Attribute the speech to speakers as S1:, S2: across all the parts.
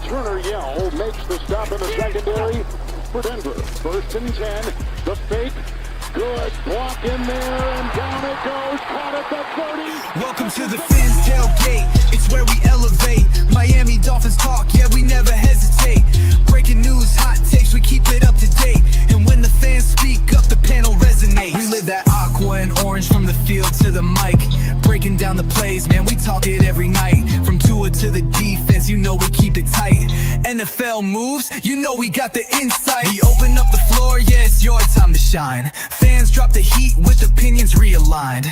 S1: Turner Yell makes the stop in the secondary for Denver. 1st and 10. The fake. Good block in there, and down it goes. Caught at the 30.
S2: Welcome to the Fins tailgate. It's where we elevate. Miami Dolphins talk, yeah, we never hesitate. Breaking news, hot takes, we keep it up to date. And when the fans speak up, the panel resonates. We live that aqua and orange from the field to the mic. Breaking down the plays, man, we talk it every night. From Tua to the defense, you know we keep it tight. NFL moves, you know we got the insight. We open up the floor, yeah, it's your time to shine. Fans drop the heat with opinions realigned.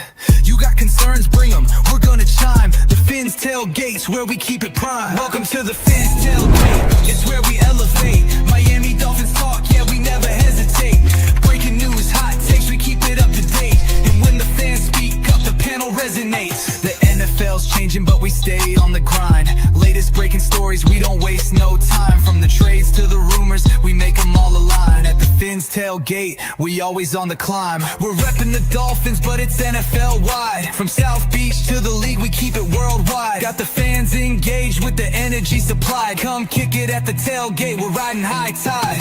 S2: You got concerns, bring them, we're gonna chime. The Fins tailgate's where we keep it prime. Welcome to the Fins tailgate, it's where we elevate. Miami Dolphins talk, yeah, we never hesitate. Breaking news, hot takes, we keep it up to date. And when the fans speak up, the panel resonates. The NFL's changing, but we stay on the grind. Latest breaking stories, we don't waste no time. From the trades to the rumors, we make them all align. At the Fins tailgate, we always on the climb. We're repping the Dolphins, but it's NFL wide. From South Beach to the league, we keep it worldwide. Got the fans engaged with the energy supplied. Come kick it at the tailgate, we're riding high tide.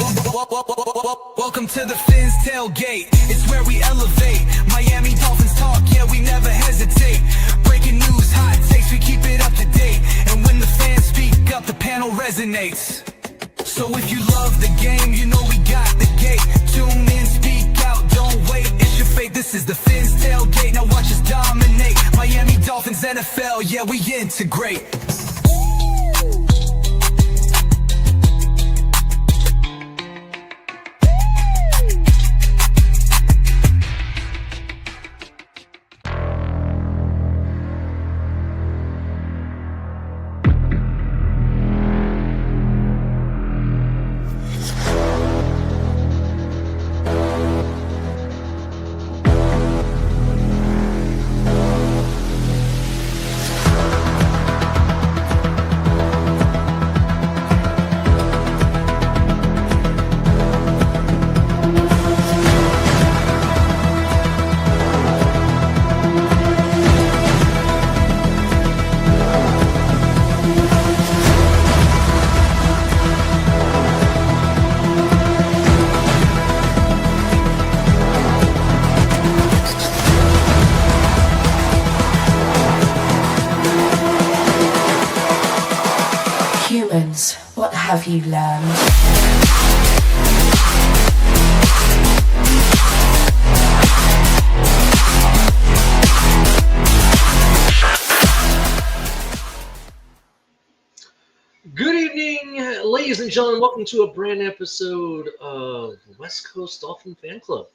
S2: Welcome to the Fins tailgate, it's where we elevate. Miami Dolphins talk, yeah, we never hesitate. Breaking news, hot takes, we keep it up to date. And when the fans speak up, the panel resonates. So if you love the game, you know we got the gate. Tune in, speak out, don't wait, it's your fate. This is the Fins tailgate, now watch us dominate. Miami Dolphins, NFL, yeah, we integrate.
S3: Humans, what have you learned?
S4: Good evening, ladies and gentlemen. Welcome to a brand new episode of West Coast Dolphin Fan Club.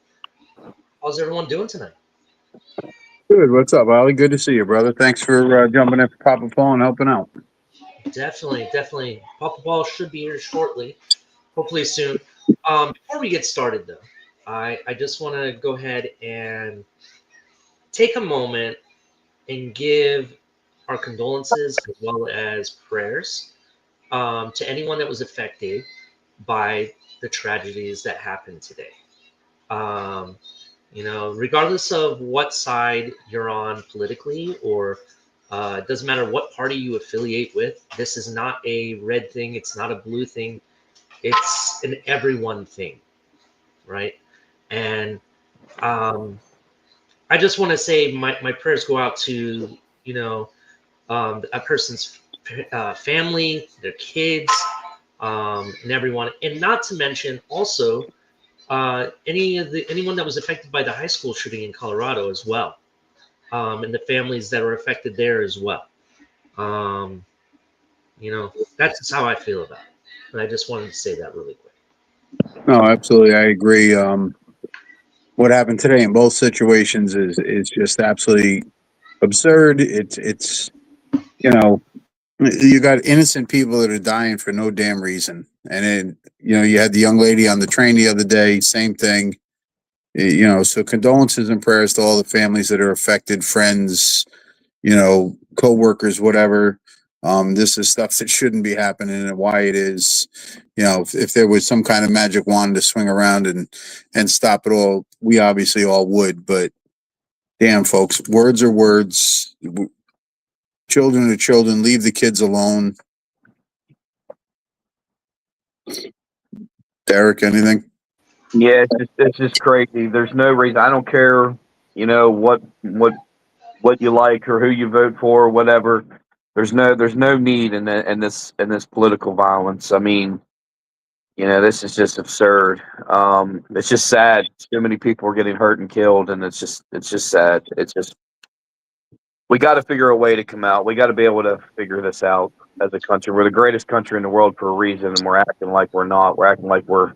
S4: How's everyone doing tonight?
S5: Good. What's up, Ollie? Good to see you, brother. Thanks for jumping in for Papa Paul and helping out.
S4: Definitely. Papa Ball should be here shortly, hopefully soon. Before we get started, though, I just want to go ahead and take a moment and give our condolences as well as prayers to anyone that was affected by the tragedies that happened today. Regardless of what side you're on politically, or it doesn't matter what party you affiliate with, this is not a red thing. It's not a blue thing. It's an everyone thing, right? And I just want to say my prayers go out to, a person's family, their kids, and everyone. And not to mention also anyone that was affected by the high school shooting in Colorado as well, and the families that are affected there as well. That's just how I feel about it. And I just wanted to say that really quick.
S5: No, absolutely, I agree. What happened today in both situations is just absolutely absurd. It's you got innocent people that are dying for no damn reason. And then, you had the young lady on the train the other day, same thing. So condolences and prayers to all the families that are affected, friends, co-workers, whatever. This is stuff that shouldn't be happening, and why it is. If there was some kind of magic wand to swing around and stop it all, we obviously all would. But damn, folks, words are words. Children are children. Leave the kids alone. Derek, anything?
S6: Yeah, it's just crazy. There's no reason. I don't care, what you like or who you vote for or whatever. There's no need in this political violence. I mean, this is just absurd. It's just sad. Too many people are getting hurt and killed, and it's just sad. It's just we got to figure a way to come out. We got to be able to figure this out as a country. We're the greatest country in the world for a reason, and we're acting like we're not. We're acting like we're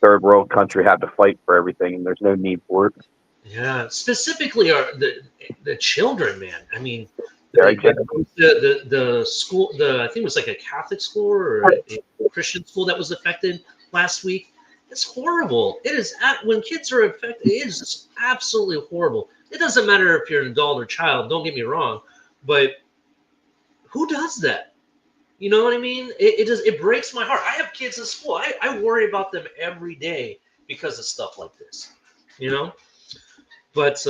S6: third world country, have to fight for everything, and there's no need for it.
S4: Yeah, specifically the children, man. I mean,
S6: Yeah,
S4: the school, I think it was like a Catholic school or a Christian school that was affected last week. It's horrible. It is when kids are affected. It is just absolutely horrible. It doesn't matter if you're an adult or child. Don't get me wrong, but who does that? You know what I mean? It breaks my heart. I have kids in school. I worry about them every day because of stuff like this. But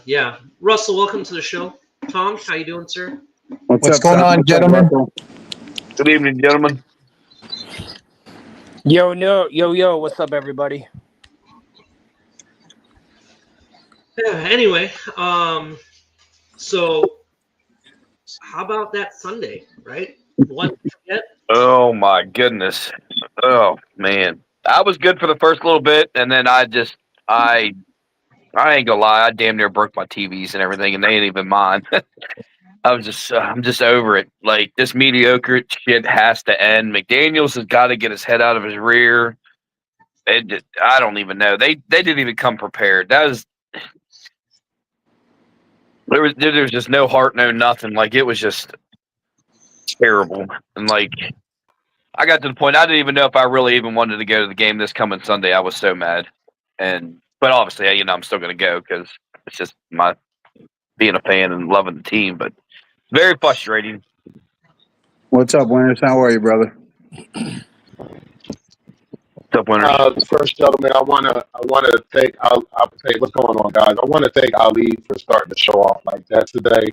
S4: yeah, Russell, welcome to the show. Tom, how you doing, sir?
S7: What's
S5: up,
S7: going
S5: Tom?
S7: on, gentlemen?
S6: Good evening, gentlemen.
S7: Yo, what's up, everybody?
S4: Yeah, anyway, so how about that Sunday, right? One forget.
S6: Oh my goodness. Oh man. I was good for the first little bit, and then I ain't gonna lie, I damn near broke my TVs and everything, and they ain't even mine. I'm just over it. Like, this mediocre shit has to end. McDaniels has got to get his head out of his rear. I don't even know. They didn't even come prepared. There was just no heart, no nothing. Like, it was just terrible. And like, I got to the point I didn't even know if I really even wanted to go to the game this coming Sunday. I was so mad. But obviously, I'm still going to go because it's just my being a fan and loving the team. But very frustrating.
S5: What's up, Winners? How are you, brother?
S6: What's up, Winners?
S8: First, gentlemen, I wanna thank. I'll tell you what's going on, guys. I want to thank Ali for starting the show off like that today.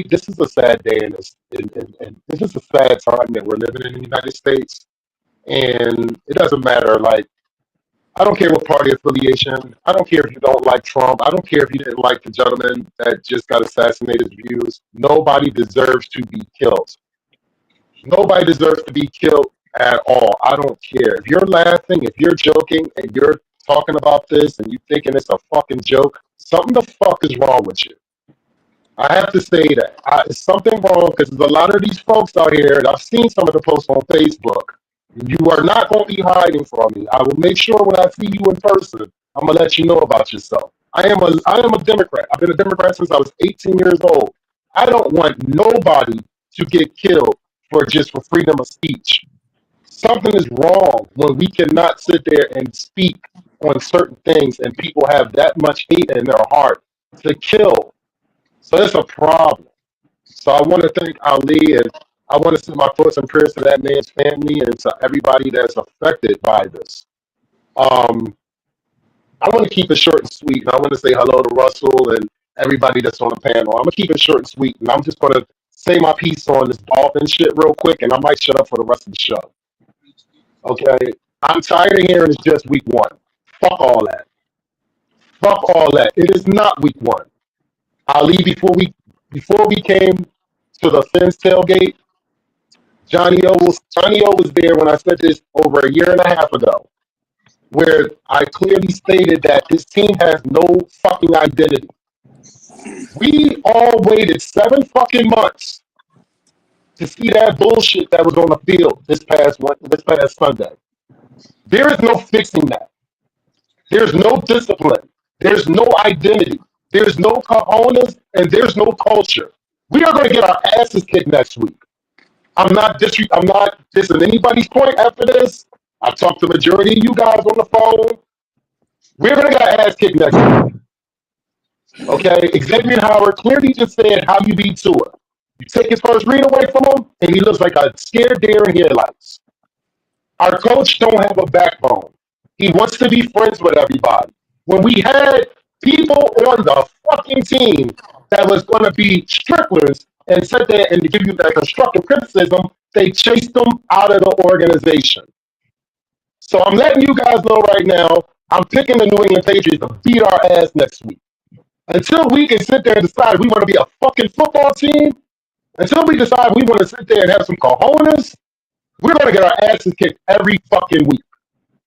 S8: This is a sad day, and this is a sad time that we're living in the United States. And it doesn't matter. Like, I don't care what party affiliation. I don't care if you don't like Trump. I don't care if you didn't like the gentleman that just got assassinated views. Nobody deserves to be killed. Nobody deserves to be killed at all. I don't care. If you're laughing, if you're joking, and you're talking about this and you thinking it's a fucking joke, something the fuck is wrong with you. I have to say that. It's something wrong because there's a lot of these folks out here, and I've seen some of the posts on Facebook. You are not going to be hiding from me. I will make sure when I see you in person, I'm going to let you know about yourself. I am a Democrat. I've been a Democrat since I was 18 years old. I don't want nobody to get killed for freedom of speech. Something is wrong when we cannot sit there and speak on certain things and people have that much hate in their heart to kill. So that's a problem. So I want to thank Ali, and I want to send my thoughts and prayers to that man's family and to everybody that's affected by this. I want to keep it short and sweet, and I want to say hello to Russell and everybody that's on the panel. I'm going to keep it short and sweet, and I'm just going to say my piece on this dolphin shit real quick, and I might shut up for the rest of the show. Okay? I'm tired of hearing it's just week one. Fuck all that. Fuck all that. It is not week one. Ali, before we came to the Fins tailgate, Johnny O was there when I said this over a year and a half ago, where I clearly stated that this team has no fucking identity. We all waited 7 fucking months to see that bullshit that was on the field this past Sunday. There is no fixing that. There's no discipline. There's no identity. There's no cojones, and there's no culture. We are going to get our asses kicked next week. I'm not dissing anybody's point after this. I've talked to the majority of you guys on the phone. We're going to get our ass kicked next week. Okay? Xavier Howard clearly just said how you beat Tua. You take his first read away from him, and he looks like a scared deer in headlights. Our coach don't have a backbone. He wants to be friends with everybody. When we had people on the fucking team that was going to be stricklers and sit there and give you that constructive criticism, they chased them out of the organization. So I'm letting you guys know right now, I'm picking the New England Patriots to beat our ass next week. Until we can sit there and decide we want to be a fucking football team, until we decide we want to sit there and have some cojones, we're going to get our asses kicked every fucking week.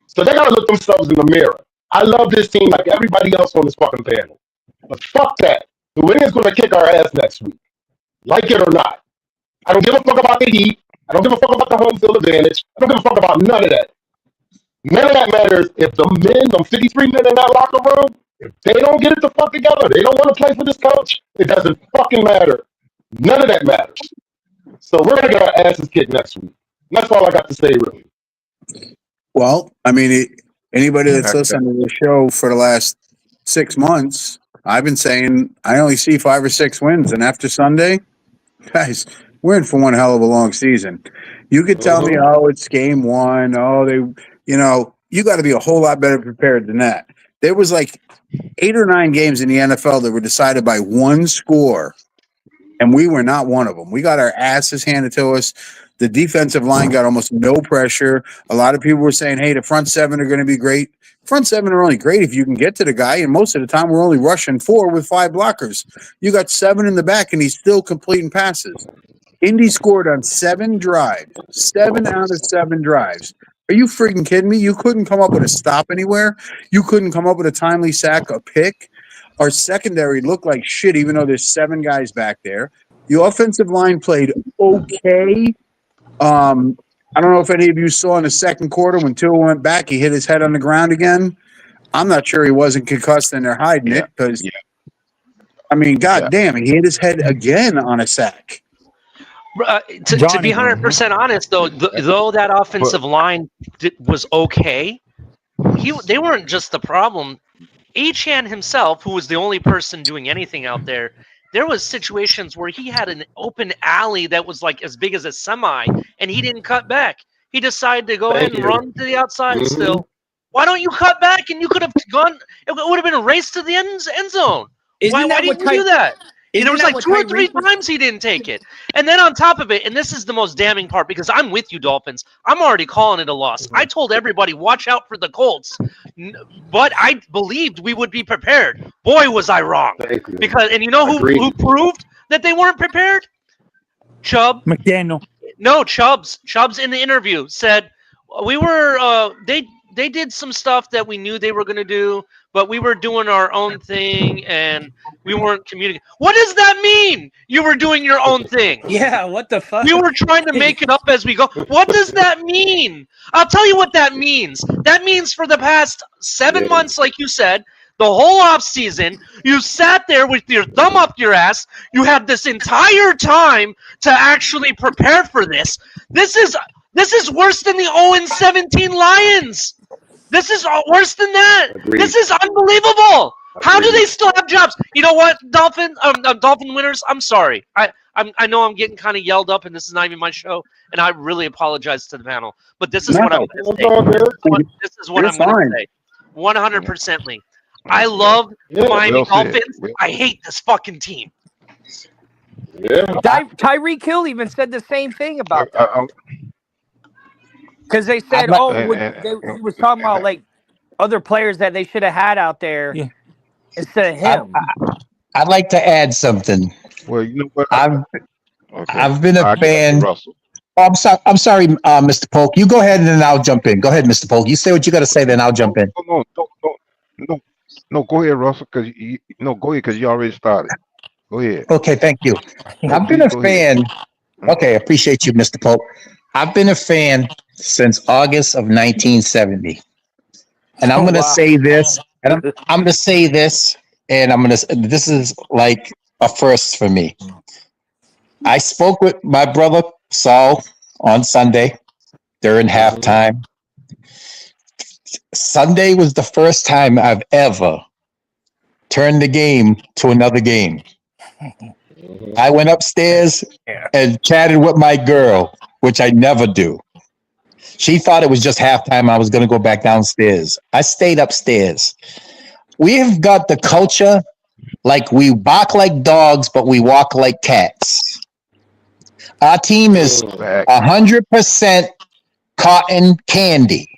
S8: So they got to look themselves in the mirror. I love this team like everybody else on this fucking panel. But fuck that. New England's going to kick our ass next week. Like it or not. I don't give a fuck about the heat. I don't give a fuck about the home field advantage. I don't give a fuck about none of that. None of that matters if the men, them 53 men in that locker room, if they don't get it the fuck together, they don't want to play for this coach, it doesn't fucking matter. None of that matters. So we're going to get our asses kicked next week. And that's all I got to say, really.
S5: Well, I mean, anybody that's listened to the show for the last 6 months, I've been saying I only see 5 or 6 wins. And after Sunday, guys, we're in for one hell of a long season. You could tell me, oh, it's game one. Oh, you got to be a whole lot better prepared than that. There was like 8 or 9 games in the NFL that were decided by one score, and we were not one of them. We got our asses handed to us. The defensive line got almost no pressure. A lot of people were saying, hey, the front 7 are going to be great. Front 7 are only great if you can get to the guy, and most of the time we're only rushing 4 with 5 blockers. You got 7 in the back, and he's still completing passes. Indy scored on 7 drives, 7 out of 7 drives. Are you freaking kidding me? You couldn't come up with a stop anywhere. You couldn't come up with a timely sack, a pick. Our secondary looked like shit, even though there's 7 guys back there. The offensive line played okay. I don't know if any of you saw in the second quarter when Tua went back, he hit his head on the ground again. I'm not sure he wasn't concussed and they're hiding it because, I mean, goddamn, he hit his head again on a sack.
S9: To be 100% honest, though that offensive line was okay, they weren't just the problem. Achane himself, who was the only person doing anything out there, there was situations where he had an open alley that was like as big as a semi, and he didn't cut back. He decided to go ahead and run to the outside still. Why don't you cut back? And you could have gone. It would have been a race to the end zone. Why didn't you do that? And there was like 2 or 3 times he didn't take it. And then on top of it, and this is the most damning part because I'm with you, Dolphins. I'm already calling it a loss. I told everybody, watch out for the Colts. But I believed we would be prepared. Boy, was I wrong. And you know who proved that they weren't prepared? Chubb.
S7: McDaniel.
S9: No, Chubbs in the interview said, we were, they did some stuff that we knew they were going to do, but we were doing our own thing and we weren't communicating. What does that mean? You were doing your own thing.
S7: Yeah, what the fuck?
S9: We were trying to make it up as we go. What does that mean? I'll tell you what that means. That means for the past 7 months, like you said, the whole off season, you sat there with your thumb up your ass. You had this entire time to actually prepare for this. This is worse than the 0-17 Lions. This is worse than that. Agreed. This is unbelievable. How do they still have jobs? You know what, Dolphin winners? I'm sorry. I know I'm getting kind of yelled up, and this is not even my show, and I really apologize to the panel. But this is what I'm going to say. This is what I'm going to say. 100%. I love the Miami Dolphins. I hate this fucking team.
S8: Yeah.
S7: Tyreek Hill even said the same thing about that. Because they said, he was talking about like other players that they should have had out there instead of him.
S10: I'd like to add something.
S11: Well, you know what?
S10: I've been a fan. Oh, I'm sorry, Mr. Polk. You go ahead and then I'll jump in. Go ahead, Mr. Polk. You say what you got to say, then I'll jump in.
S11: No, go ahead, Russell. Go ahead, because you already started. Go ahead.
S10: Okay, thank you. I've been a fan. Okay, appreciate you, Mr. Polk. I've been a fan since August of 1970, and I'm going to say this, and I'm going to say this, and this is like a first for me. I spoke with my brother Saul on Sunday during halftime. Sunday was the first time I've ever turned the game to another game. I went upstairs and chatted with my girl, which I never do. She thought it was just halftime. I was going to go back downstairs. I stayed upstairs. We've got the culture like we bark like dogs, but we walk like cats. Our team is 100% cotton candy.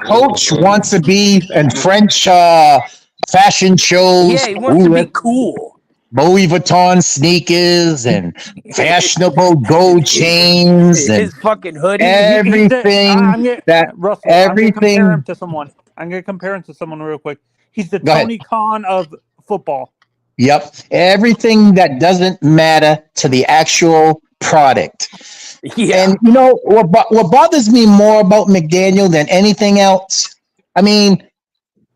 S10: Coach wants to be in French fashion shows.
S7: Yeah, he wants to be cool.
S10: Louis Vuitton sneakers and fashionable gold chains and
S7: his fucking hoodie.
S10: everything
S12: Russell,
S10: everything.
S12: I'm gonna compare him to someone real quick. He's the
S10: Go ahead.
S12: Tony Khan of football.
S10: Yep, everything that doesn't matter to the actual product.
S7: Yeah.
S10: And you know what bothers me more about McDaniel than anything else? I mean,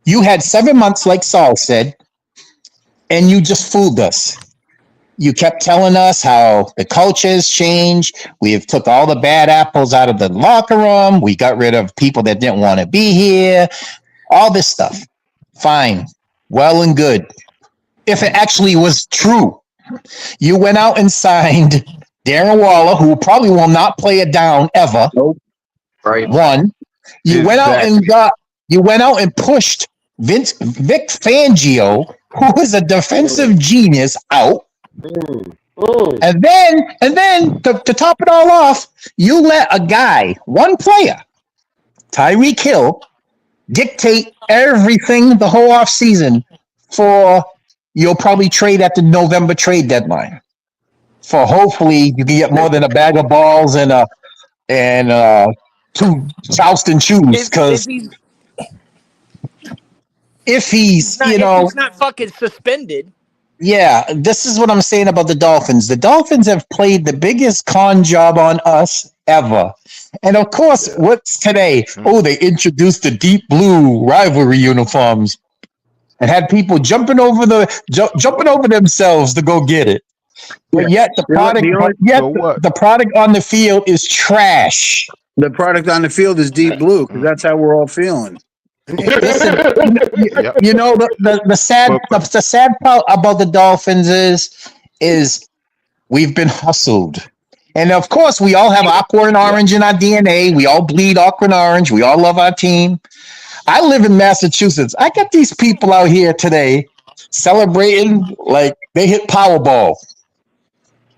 S10: you had 7 months, like Saul said, and you just fooled us. You kept telling us how the culture has changed. We've took all the bad apples out of the locker room. We got rid of people that didn't want to be here. All this stuff. Fine. Well and good. If it actually was true. You went out and signed Darren Waller, who probably will not play it down ever.
S6: Nope. Right.
S10: One. You went out and pushed Vic Fangio, who is a defensive genius, out. And then to top it all off, you let a guy, one player, Tyreek Hill, dictate everything the whole offseason for you'll probably trade at the November trade deadline. For hopefully you can get more than a bag of balls and two Charleston shoes. Because if he's
S7: not fucking suspended.
S10: Yeah, this is what I'm saying about the Dolphins. The Dolphins have played the biggest con job on us ever. And of course, what's today? Oh, they introduced the deep blue rivalry uniforms and had people jumping over themselves to go get it. But yet the product on the field is trash.
S5: The product on the field is deep blue because that's how we're all feeling.
S10: Listen, you know the sad part about the Dolphins is we've been hustled, and of course we all have aqua and orange in our DNA. We all bleed aqua and orange. We all love our team. I live in Massachusetts. I got these people out here today celebrating like they hit Powerball.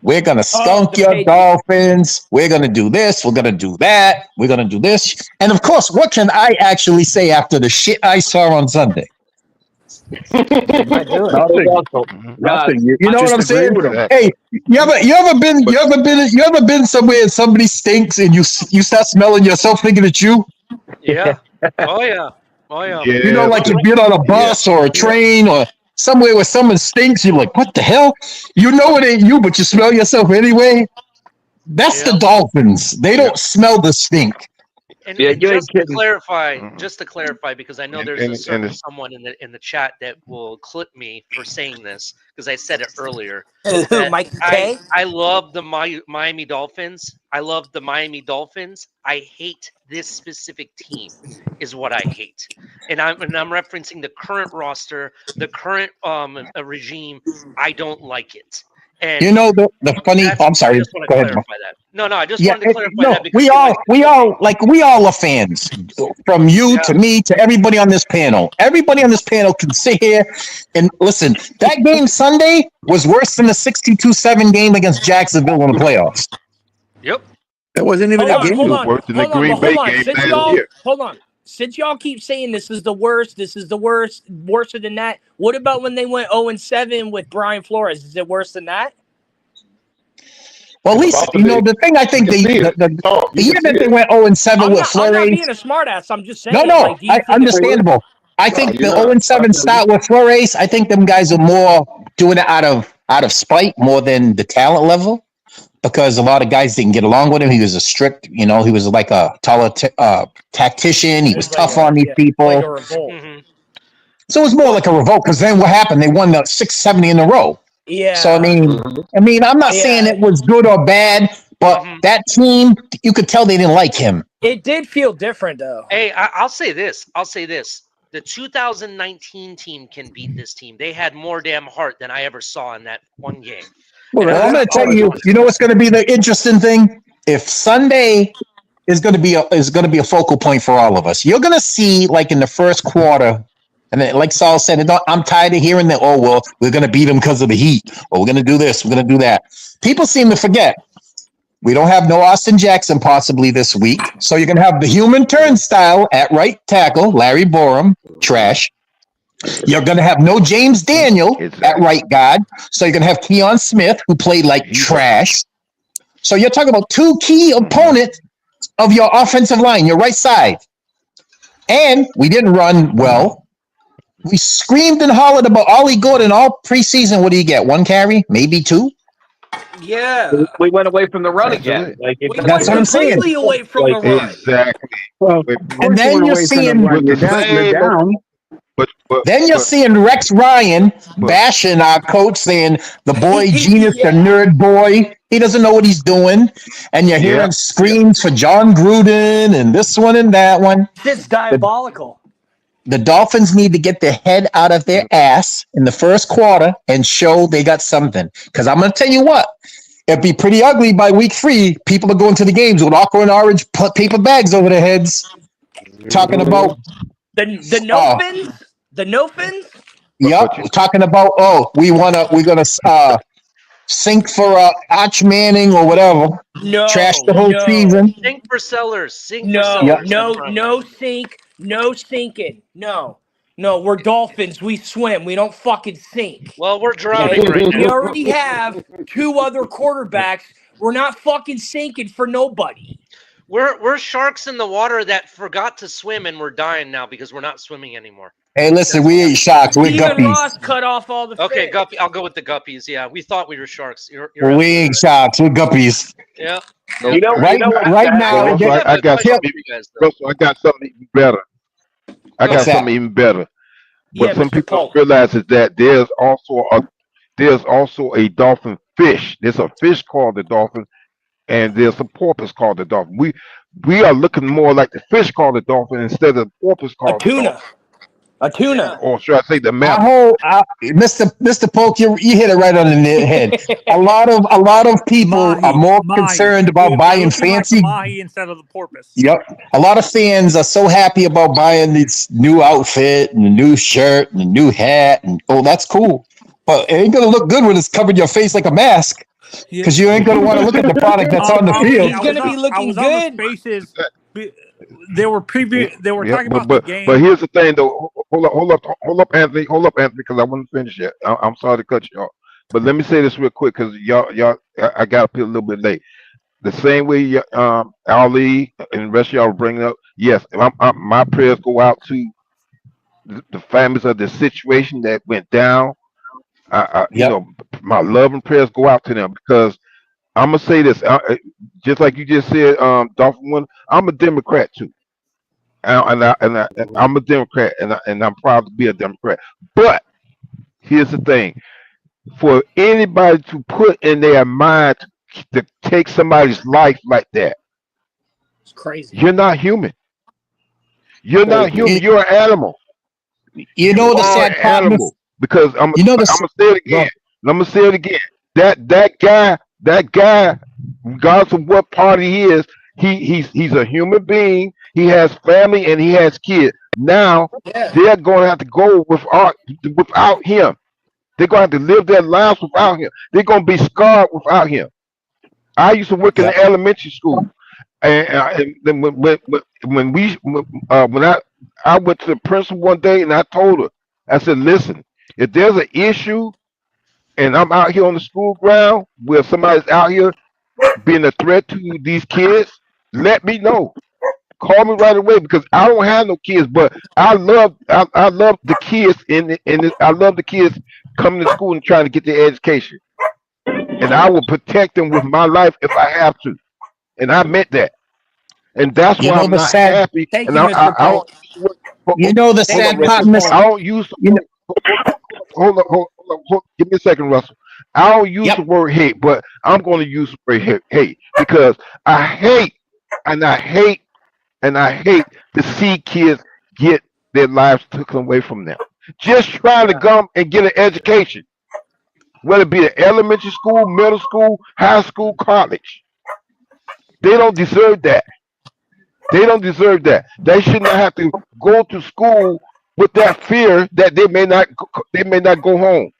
S10: We're going to skunk your Dolphins. We're going to do this. We're going to do that. We're going to do this. And of course, what can I actually say after the shit I saw on Sunday?
S5: Nothing.
S10: You know what I'm saying? Hey, you ever been somewhere and somebody stinks and you start smelling yourself thinking it's you?
S9: Yeah. Oh yeah.
S10: You know, like you've been on a bus or a train or somewhere where someone stinks, you're like, what the hell? You know it ain't you, but you smell yourself anyway. That's the Dolphins. They don't smell the stink.
S9: And just to clarify, because I know there's a certain someone in the chat that will clip me for saying this because I said it earlier.
S7: Mike K?
S9: I love the Miami Dolphins. I hate this specific team, is what I hate, and I'm referencing the current roster, the current regime. I don't like it. And
S10: you know the funny. I'm sorry.
S9: I just want to clarify that. No, I just wanted to clarify that because
S10: we all are fans. From you to me to everybody on this panel. Everybody on this panel can sit here and listen. That game Sunday was worse than the 62-7 game against Jacksonville in the playoffs.
S9: Yep.
S5: That wasn't even a game.
S11: Worse than the Green Bay game last year.
S7: Hold on. Since y'all keep saying this is the worst, worse than that, what about when they went 0-7 with Brian Flores? Is it worse than that?
S10: Well, at least, the thing I think the year that they went 0-7 with Flores. I'm
S7: not being a smartass. I'm just saying.
S10: No, understandable. I think the 0-7 start with Flores, I think them guys are more doing it out of spite more than the talent level. Because a lot of guys didn't get along with him. He was a strict, he was like a taller tactician. He was tough on these people.
S7: Like a revolt.
S10: So it was more like a revolt because then what happened? They won the 670 in a row.
S7: Yeah.
S10: So, I mean, I'm not saying it was good or bad, but that team, you could tell they didn't like him.
S7: It did feel different, though.
S9: Hey, I'll say this. The 2019 team can beat this team. They had more damn heart than I ever saw in that one game.
S10: Well, I'm going to tell you, what's going to be the interesting thing? If Sunday is going to be a focal point for all of us, you're going to see, like in the first quarter, and then, like Saul said, I'm tired of hearing that. Oh well, we're going to beat them because of the heat, or we're going to do this, we're going to do that. People seem to forget We don't have no Austin Jackson possibly this week. So you're going to have the human turnstile at right tackle, Larry Borum, trash. You're going to have no James Daniel at right guard. So you're going to have Keon Smith, who played like trash. So you're talking about two key opponents of your offensive line, your right side. And we didn't run well. We screamed and hollered about Ollie Gordon all preseason. What do you get? 1 carry? Maybe 2?
S7: Yeah.
S6: We went away from the run again.
S7: We
S10: That's what I'm
S7: went
S10: saying.
S7: completely away from the run.
S8: Exactly.
S5: Well,
S10: And then you're seeing
S5: you're down.
S10: Then you're seeing Rex Ryan bashing our coach, saying the boy genius, the nerd boy, he doesn't know what he's doing. And you're hearing screams for John Gruden and this one and that one.
S7: It's diabolical.
S10: The Dolphins need to get their head out of their ass in the first quarter and show they got something. Because I'm going to tell you what, it'd be pretty ugly by week 3. People are going to the games with aqua and orange paper bags over their heads, talking about
S7: the no fins. The no fins.
S10: Yep, talking about we're gonna sink for Arch Manning or whatever.
S7: No,
S10: trash the whole season.
S9: Sink for sellers. Sink
S7: No,
S9: for sellers.
S7: no sink, no sinking. No, we're dolphins. We swim. We don't fucking sink.
S9: Well, we're drowning right
S7: We
S9: now.
S7: already have 2 other quarterbacks. We're not fucking sinking for nobody.
S9: We're sharks in the water that forgot to swim, and we're dying now because we're not swimming anymore.
S10: Hey, listen, we ain't sharks. We're
S7: Steven
S10: guppies.
S7: Ross cut off all the
S9: Okay,
S7: fish.
S9: guppy. I'll go with the guppies. Yeah, we thought we were sharks. You're
S10: We ain't sharks. We're guppies.
S9: Yeah.
S10: Right now.
S8: Russell, I got something. Russell, I got something even better.
S10: What's that?
S8: Even better.
S7: Yeah,
S8: What some
S7: Mr.
S8: people
S7: Polk.
S8: don't realize is that there's also a dolphin fish. There's a fish called the dolphin, and there's a porpoise called the dolphin. We are looking more like the fish called the dolphin instead of the porpoise called the dolphin.
S7: A tuna.
S8: Or should I say the mammal?
S10: Mr. Polk, you hit it right on the head. A lot of people are more concerned about buying fancy.
S12: Mahi instead of the porpoise.
S10: Yep. A lot of fans are so happy about buying this new outfit and the new shirt and the new hat. And that's cool. But it ain't going to look good when it's covering your face like a mask. Because you ain't going to want to look at the product that's on the field.
S7: He's going to be looking good.
S12: Spaces. They were talking about the game.
S8: But here's the thing, though. Hold up, Anthony. Because I want to finish yet. I'm sorry to cut you off, but let me say this real quick because y'all, I got up here a little bit late. The same way, Ali and the rest of y'all were bringing up. Yes, my prayers go out to the families of the situation that went down. You know, my love and prayers go out to them because I'm gonna say this, just like you just said, Dolphin one. I'm a Democrat too, and I'm a Democrat, and I'm proud to be a Democrat. But here's the thing: for anybody to put in their mind to take somebody's life like that,
S7: it's crazy.
S8: You're not human. You're not human. You're an animal.
S10: You know the sad part.
S8: Because I'm gonna say it again. I'm gonna say it again. That guy, regardless of what party he is, he's a human being. He has family and he has kids. Now they're going to have to go without him. They're going to have to live their lives without him. They're going to be scarred without him. I used to work in the elementary school, and when I went to the principal one day and I told her, I said, listen, if there's an issue and I'm out here on the school ground where somebody's out here being a threat to these kids, let me know. Call me right away because I don't have no kids, but I love the kids I love the kids coming to school and trying to get their education. And I will protect them with my life if I have to. And I meant that. And that's why I'm not happy.
S7: Thank
S8: and
S7: you, Mr. Polk.
S10: You know the sad part, Mr.
S8: I don't use hold on. Give me a second, Russell. I don't use the word hate, but I'm going to use the word hate because I hate to see kids get their lives taken away from them. Just trying to come and get an education, whether it be an elementary school, middle school, high school, college. They don't deserve that. They don't deserve that. They should not have to go to school with that fear that they may not go home.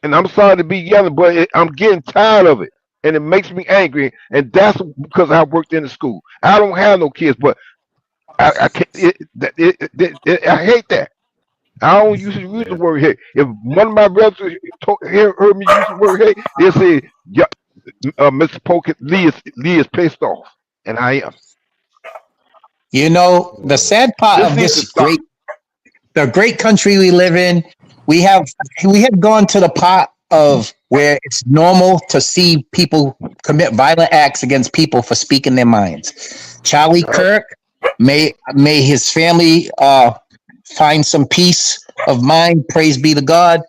S8: And I'm sorry to be yelling, but I'm getting tired of it.
S11: and it makes me angry. And that's because I worked in the school. I don't have no kids, but I can't. I hate that. I don't use the word hate. If one of my relatives heard me use the word hate, they'll say, "Yeah, Mr. Polk, Lee is pissed off," and I am.
S10: You know, the sad part of this the great country we live in, we have gone to the part of where it's normal to see people commit violent acts against people for speaking their minds. Charlie Kirk, may his family find some peace of mind. Praise be to God.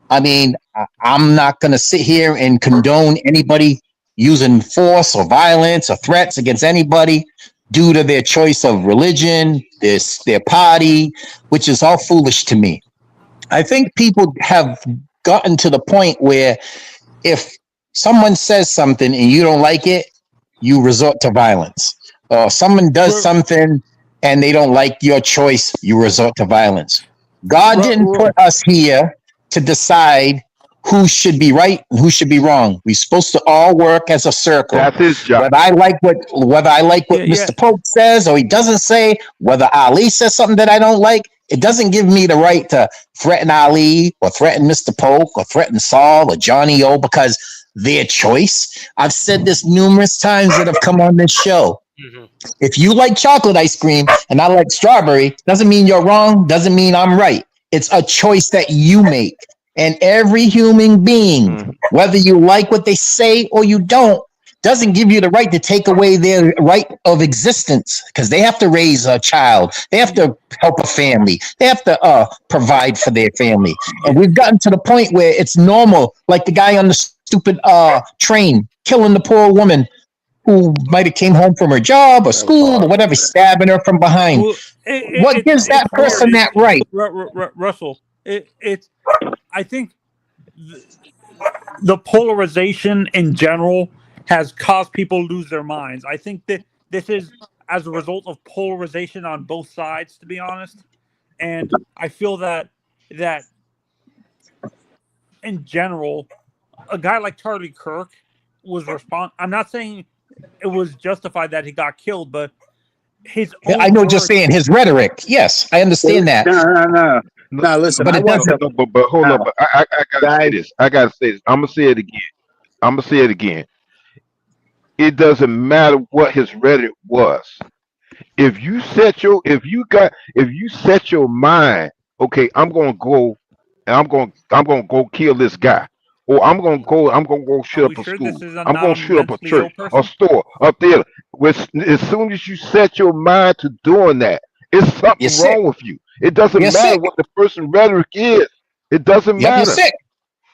S10: I mean, I'm not going to sit here and condone anybody using force or violence or threats against anybody due to their choice of religion, their party, which is all foolish to me. I think people have gotten to the point where if someone says something and you don't like it, you resort to violence. Or someone does something and they don't like your choice, you resort to violence. God didn't put us here to decide who should be right and who should be wrong. We're supposed to all work as a circle.
S11: That's his job.
S10: Whether I like what Mr. Pope says or he doesn't say, whether Ali says something that I don't like, it doesn't give me the right to threaten Ali or threaten Mr. Polk or threaten Saul or Johnny O because their choice. I've said this numerous times that have come on this show. Mm-hmm. If you like chocolate ice cream and I like strawberry, doesn't mean you're wrong, doesn't mean I'm right. It's a choice that you make. And every human being, whether you like what they say or you don't, doesn't give you the right to take away their right of existence because they have to raise a child. They have to help a family. They have to provide for their family. And we've gotten to the point where it's normal, like the guy on the stupid train killing the poor woman who might have came home from her job or school or whatever, stabbing her from behind.
S12: Well,
S10: what gives that person that right?
S12: Russell, I think the polarization in general has caused people to lose their minds. I think that this is as a result of polarization on both sides, to be honest. And I feel that in general, a guy like Charlie Kirk was I'm not saying it was justified that he got killed, but his own
S10: I know what you're saying. His rhetoric. Yes, I understand that.
S5: No, listen,
S10: but it doesn't.
S11: But hold on. But I gotta say this. I gotta say this. I'm gonna say it again. It doesn't matter what his rhetoric was. If you set your mind, okay, I'm gonna go and I'm gonna go kill this guy, or I'm gonna go shoot up a school. I'm gonna shoot up a church, a store, a theater. As soon as you set your mind to doing that, it's something wrong with you. It doesn't matter what the person's rhetoric is. It doesn't matter.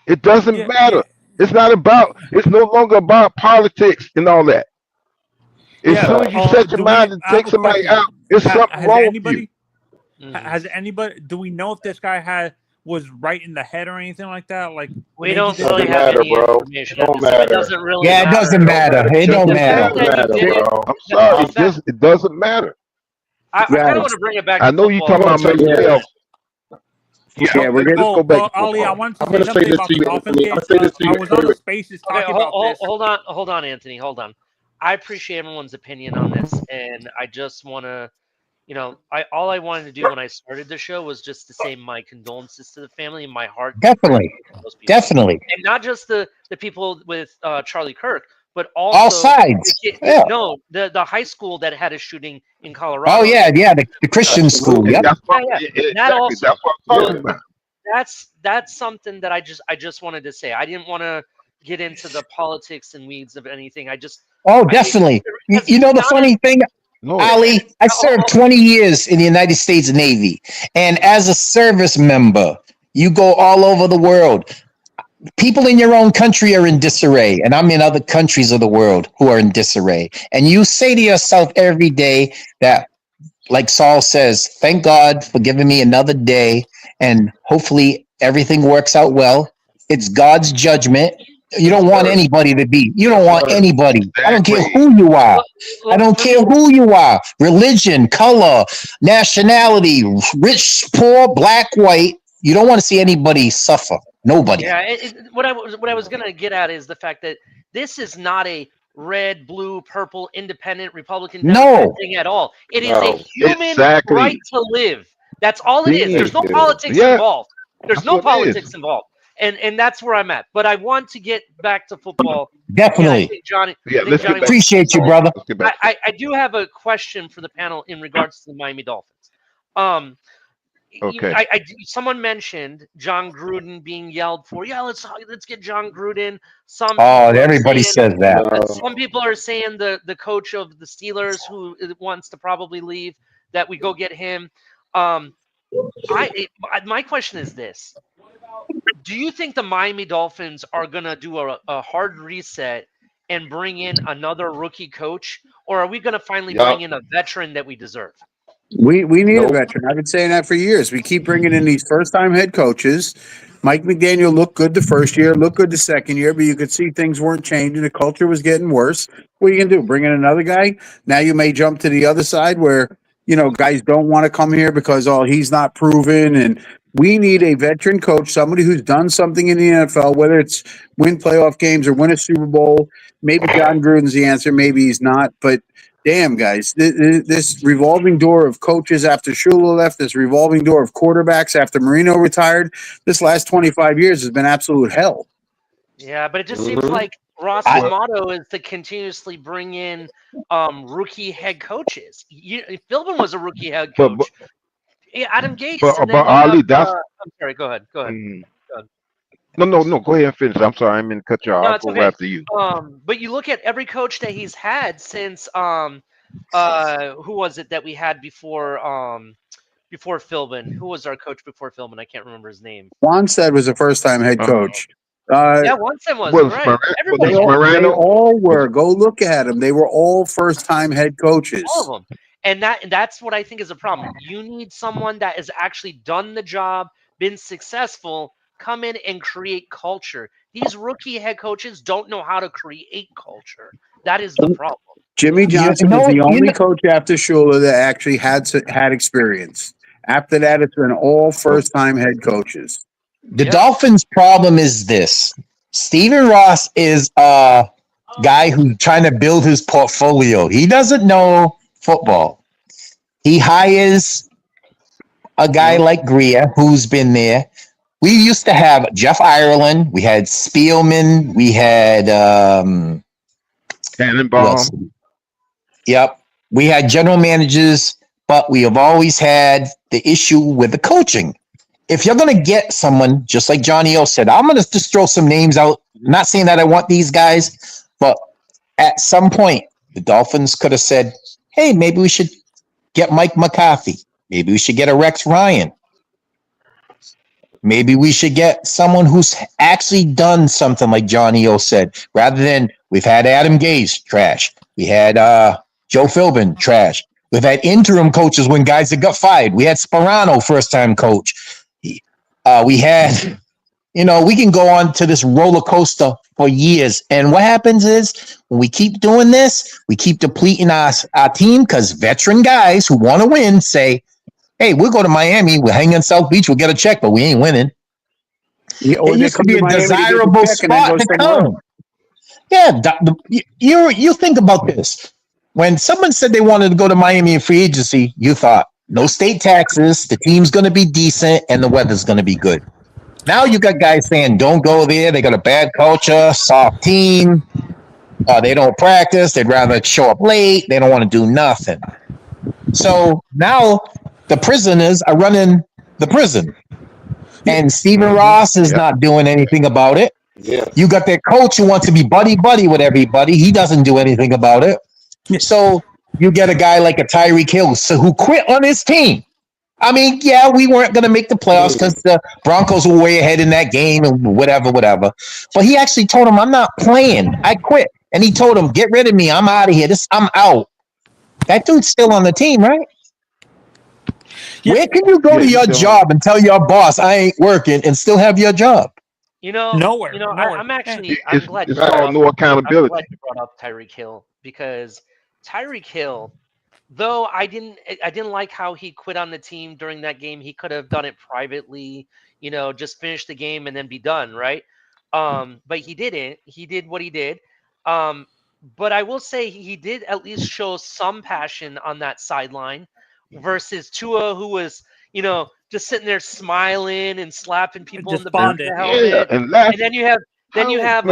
S11: It doesn't matter. It's no longer about politics and all that. As soon as you set your mind to take somebody out, it's something wrong with you.
S12: Has anybody? Do we know if this guy was right in the head or anything like that? Like
S9: we don't really have any information. It doesn't really.
S10: Yeah, it doesn't matter. It don't matter.
S11: I'm sorry. It doesn't matter.
S9: I kind of want to bring it back.
S11: I know you're talking about mental health.
S5: Yeah, we're going to go back.
S12: Ali, I want to say something about the Dolphins game. I was on the Spaces talking about this.
S9: Hold on, Anthony. Hold on. I appreciate everyone's opinion on this, and I just want to, all I wanted to do when I started the show was just to say my condolences to the family and my heart.
S10: Definitely.
S9: And not just the people with Charlie Kirk, but also
S10: all sides.
S9: No, the high school that had a shooting in Colorado.
S10: Oh yeah, the Christian school. Yep.
S11: That's what I'm talking about.
S9: That's something that I just wanted to say. I didn't want to get into the politics and weeds of anything.
S10: Definitely. You know the funny thing, Ali, I served 20 years in the United States Navy, and as a service member, you go all over the world. People in your own country are in disarray, and I'm in other countries of the world who are in disarray. And you say to yourself every day that, like Saul says, thank God for giving me another day, and hopefully everything works out well. It's God's judgment. You don't want anybody to be. You don't want anybody. I don't care who you are. I don't care who you are. Religion, color, nationality, rich, poor, black, white. You don't want to see anybody suffer. Nobody.
S9: Yeah, what I was gonna get at is the fact that this is not a red, blue, purple, independent, Republican, Democrat
S10: No.
S9: thing at all. It is a
S8: No.
S9: human
S11: Exactly.
S9: right to live. That's all it is. There's
S11: Thank
S9: no
S11: you.
S9: politics
S11: Yeah,
S9: involved. There's
S11: that's
S9: no
S11: what it is.
S9: politics involved, and that's where I'm at. But I want to get back to football. And I
S10: Definitely.
S9: think Johnny.
S11: Yeah,
S9: I think
S11: let's get
S9: Johnny
S11: back.
S9: wants to say
S10: Appreciate you,
S9: something.
S10: brother.
S11: Let's get back.
S9: I do have a question for the panel in regards to the Miami Dolphins.
S11: Okay.
S9: Someone mentioned John Gruden being yelled for. Yeah, let's get John Gruden. Some
S10: Oh,
S9: people are
S10: everybody
S9: saying
S10: says that.
S9: some people are saying the coach of the Steelers who wants to probably leave, that we go get him. My question is this: do you think the Miami Dolphins are gonna do a hard reset and bring in another rookie coach, or are we gonna finally bring in a veteran that we deserve?
S5: We need a
S8: Nope.
S5: veteran. I've been saying that for years. We keep bringing in these first-time head coaches. Mike McDaniel looked good the first year, looked good the second year, but you could see things weren't changing. The culture was getting worse. What are you going to do? Bring in another guy? Now you may jump to the other side where, guys don't want to come here because, he's not proven. And we need a veteran coach, somebody who's done something in the NFL, whether it's win playoff games or win a Super Bowl. Maybe John Gruden's the answer. Maybe he's not. But damn, guys, this revolving door of coaches after Shula left, this revolving door of quarterbacks after Marino retired, this last 25 years has been absolute hell.
S9: Yeah, but it just seems like Ross's motto is to continuously bring in rookie head coaches. Philbin was a rookie head coach. Adam Gase.
S11: But
S9: And then
S11: Ali,
S9: you have,
S11: that's.
S9: I'm sorry. Go ahead. Go ahead. Go ahead.
S11: No. Go ahead and finish. I'm sorry, I didn't cut you off.
S9: No,
S11: I'll
S9: it's
S11: go
S9: okay.
S11: after you.
S9: But you look at every coach that he's had since who was it that we had before Philbin? Who was our coach before Philbin? I can't remember his name.
S5: Wanstead was a first-time head coach.
S9: Yeah, Wanstead was right. Everybody,
S5: they all were. Go look at them. They were all first-time head coaches.
S9: all of them. And that's what I think is a problem. You need someone that has actually done the job, been successful, come in and create culture. These rookie head coaches don't know how to create culture. That is the problem.
S5: Jimmy Johnson was the only coach after Shula that actually had experience. After that, it's been all first-time head coaches.
S10: The Dolphins' problem is this. Stephen Ross is a guy who's trying to build his portfolio. He doesn't know football. He hires a guy like Greer, who's been there. We used to have Jeff Ireland. We had Spielman. We had
S11: Tannenbaum.
S10: Yep. We had general managers, but we have always had the issue with the coaching. If you're going to get someone, just like Johnny O said, I'm going to just throw some names out. I'm not saying that I want these guys, but at some point, the Dolphins could have said, hey, maybe we should get Mike McCarthy. Maybe we should get a Rex Ryan. Maybe we should get someone who's actually done something like Johnny O said, rather than we've had Adam Gase, trash. We had Joe Philbin, trash. We've had interim coaches when guys that got fired. We had Sperano, first-time coach. We had, we can go on to this roller coaster for years. And what happens is when we keep doing this, we keep depleting our team because veteran guys who want to win say, hey, we'll go to Miami, we'll hang in South Beach, we'll get a check, but we ain't winning.
S5: Yeah,
S10: it used to be a desirable spot to come. Yeah, you think about this. When someone said they wanted to go to Miami in free agency, you thought, no state taxes, the team's going to be decent, and the weather's going to be good. Now you got guys saying, don't go there. They got a bad culture, soft team. They don't practice. They'd rather show up late. They don't want to do nothing. So now the prisoners are running the prison. And Stephen Ross is not doing anything about it.
S8: Yeah.
S10: You got that coach who wants to be buddy-buddy with everybody. He doesn't do anything about it. So you get a guy like a Tyreek Hill who quit on his team. I mean, yeah, we weren't going to make the playoffs because the Broncos were way ahead in that game and whatever. But he actually told him, I'm not playing. I quit. And he told him, get rid of me. I'm out of here. I'm out. That dude's still on the team, right? Yeah. Where can you go to your job and tell your boss I ain't working and still have your job?
S12: Nowhere.
S9: I'm glad
S11: it's all no accountability.
S9: I'm glad you brought up Tyreek Hill because Tyreek Hill though I didn't like how he quit on the team during that game. He could have done it privately, just finish the game and then be done, right? But he didn't. He did what he did. But I will say he did at least show some passion on that sideline versus Tua, who was, just sitting there smiling and slapping people in the back of the helmet.
S11: and laughing.
S9: And then you have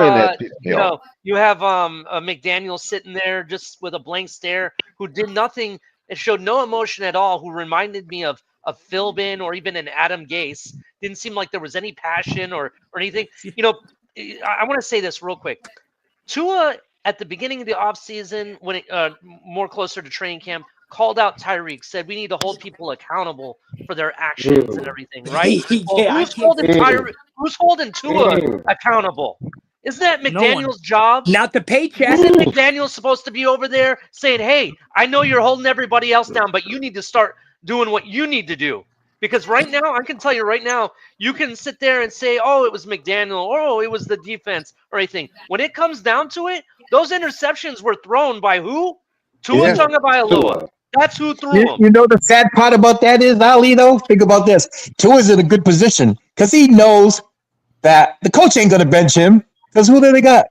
S9: McDaniels sitting there just with a blank stare, who did nothing and showed no emotion at all, who reminded me of Philbin or even an Adam Gase. Didn't seem like there was any passion or anything. I want to say this real quick. Tua, at the beginning of the offseason, when it more closer to training camp, called out Tyreek, said we need to hold people accountable for their actions and everything, right? Well, who's holding Tua accountable? Isn't that McDaniels' job?
S7: Not the paycheck.
S9: Isn't McDaniels supposed to be over there saying, hey, I know you're holding everybody else down, but you need to start doing what you need to do? Because right now, I can tell you right now, you can sit there and say, oh, it was McDaniel, or oh, it was the defense, or anything. When it comes down to it, those interceptions were thrown by who? Tua Tagovailoa. That's who threw them.
S10: You know the sad part about that is, Ali, though? Think about this. Tua's in a good position because he knows that the coach ain't going to bench him because who do they got?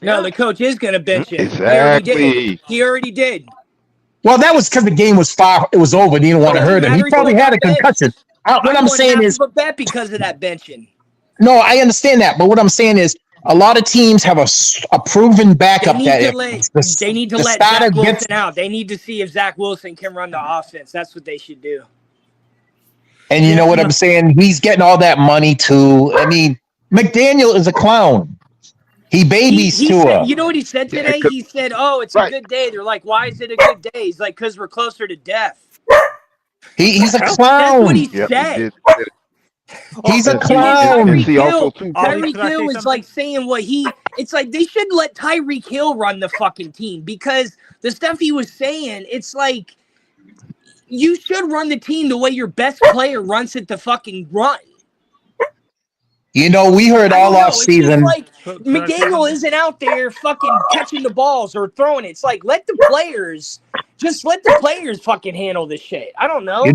S7: No, the coach is going to bench him.
S11: Exactly.
S7: He already did.
S10: Well, that was because the game was far. It was over. And he didn't want to hurt him. He probably had a concussion. What I'm saying is,
S7: bet because of that benching.
S10: No, I understand that, but what I'm saying is, a lot of teams have a proven backup
S7: they need to let Zach Wilson out. They need to see if Zach Wilson can run the offense. That's what they should do.
S10: And you know what I'm saying? He's getting all that money too. I mean, McDaniel is a clown. He babies Tua.
S7: You know what he said today? He said, "Oh, it's a good day." They're like, "Why is it a good day?" He's like, "Because we're closer to death."
S10: He's a clown.
S7: That's what he said.
S10: He's a clown.
S7: Tyreek Hill is like saying what it's like they should let Tyreek Hill run the fucking team because the stuff he was saying, it's like you should run the team the way your best player runs it to fucking run.
S10: You know, we heard all off season.
S7: Like McDaniel isn't out there fucking catching the balls or throwing it. It's like let the players fucking handle this shit. I don't know.
S10: You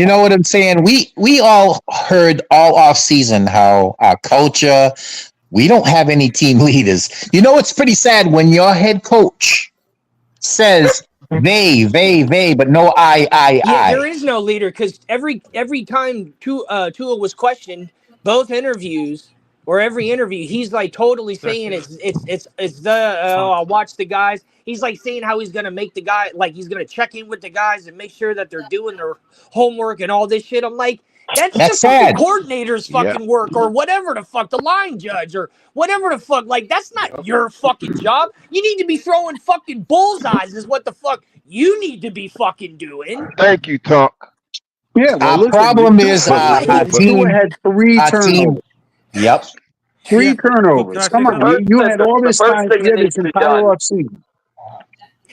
S10: know what I'm saying? We all heard all off season how our culture, we don't have any team leaders. You know, it's pretty sad when your head coach says they, but no I.
S7: There is no leader because every time Tua was questioned, both interviews or every interview, he's like totally saying I'll watch the guys. He's like saying how he's gonna make the guy, like he's gonna check in with the guys and make sure that they're doing their homework and all this shit. I'm like, that's the fucking coordinator's fucking work or whatever the fuck, the line judge or whatever the fuck. Like, that's not your fucking job. You need to be throwing fucking bullseyes is what the fuck you need to be fucking doing.
S11: Thank you, Tonk.
S5: Yeah, well,
S10: our problem is our team
S5: had 3 turnovers.
S10: Yep.
S5: 3 turnovers. Come on, you had all this time to get this entire offseason.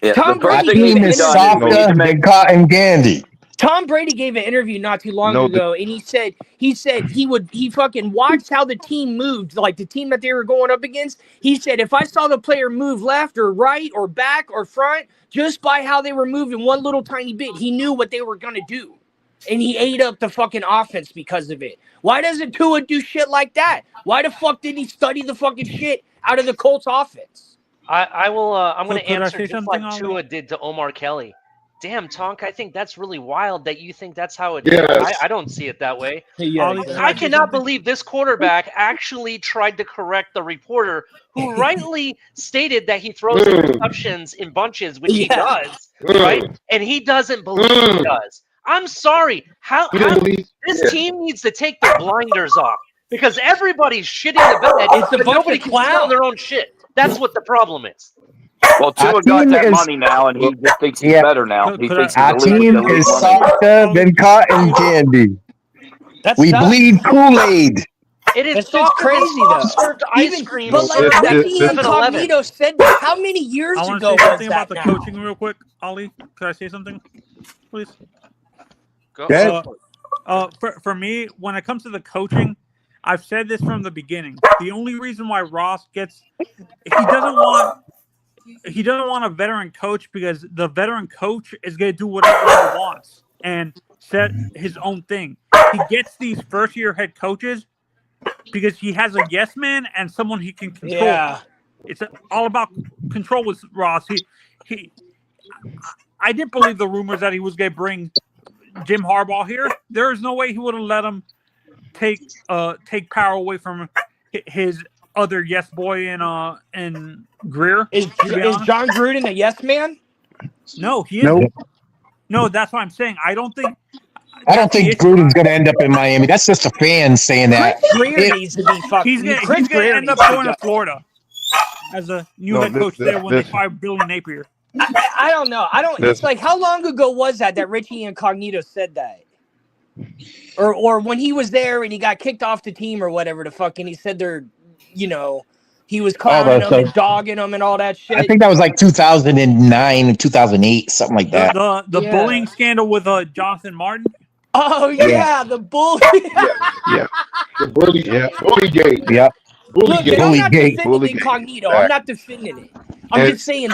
S6: Yeah,
S7: Tom Brady
S10: team is softer than cotton candy.
S7: Tom Brady gave an interview not too long ago, and he said he fucking watched how the team moved, like the team that they were going up against. He said if I saw the player move left or right or back or front, just by how they were moving one little tiny bit, he knew what they were gonna do. And he ate up the fucking offense because of it. Why doesn't Tua do shit like that? Why the fuck did he study the fucking shit out of the Colts offense?
S9: I'm going to answer just like Tua did to Omar Kelly. Damn, Tonk, I think that's really wild that you think that's how it is. I don't see it that way. I cannot believe this quarterback actually tried to correct the reporter who rightly stated that he throws interceptions in bunches, which he does, right? And he doesn't believe he does. I'm sorry. This team needs to take their blinders off because everybody's shitting the bed.
S7: It's a
S9: nobody can smell their own shit. That's what the problem is.
S6: Well, Tua got that money now, and he just thinks he's better now. He thinks
S10: our team is softer than cotton candy. We bleed Kool-Aid.
S9: It is
S7: crazy though.
S9: Served ice cream.
S7: But like Becky Incognito said, how many years
S12: I
S7: ago
S12: say
S7: was
S12: something
S7: that
S12: about the
S7: now?
S12: coaching real quick, Ollie. Could I say something, please?
S9: Go.
S12: For me, when it comes to the coaching, I've said this from the beginning. The only reason why Ross gets, he doesn't want. he doesn't want a veteran coach because the veteran coach is going to do whatever he wants and set his own thing. He gets these first-year head coaches because he has a yes man and someone he can control.
S7: Yeah.
S12: It's all about control with Ross. I didn't believe the rumors that he was going to bring Jim Harbaugh here. There is no way he would have let him take power away from his other yes boy in Greer.
S7: Is John Gruden a yes man?
S12: No, he isn't.
S5: Nope.
S12: No, that's what I'm saying. I don't think
S10: Gruden's going to end up in Miami. That's just a fan saying that.
S7: Chris Greer needs to be fucking.
S12: He's going to end up going to Florida as a new head coach there when they fired Billy Napier.
S7: I don't know. It's like, how long ago was that Richie Incognito said that? Or when he was there and he got kicked off the team or whatever the fuck, and he said he was clowning him and dogging him and all that shit.
S10: I think that was like 2009, 2008, something like that.
S12: The bullying scandal with Jonathan Martin.
S7: Oh yeah, the bully.
S11: Yeah.
S8: The bully gate.
S10: Yeah.
S7: Look, I'm not defending Incognito. I'm not defending it. I'm just saying.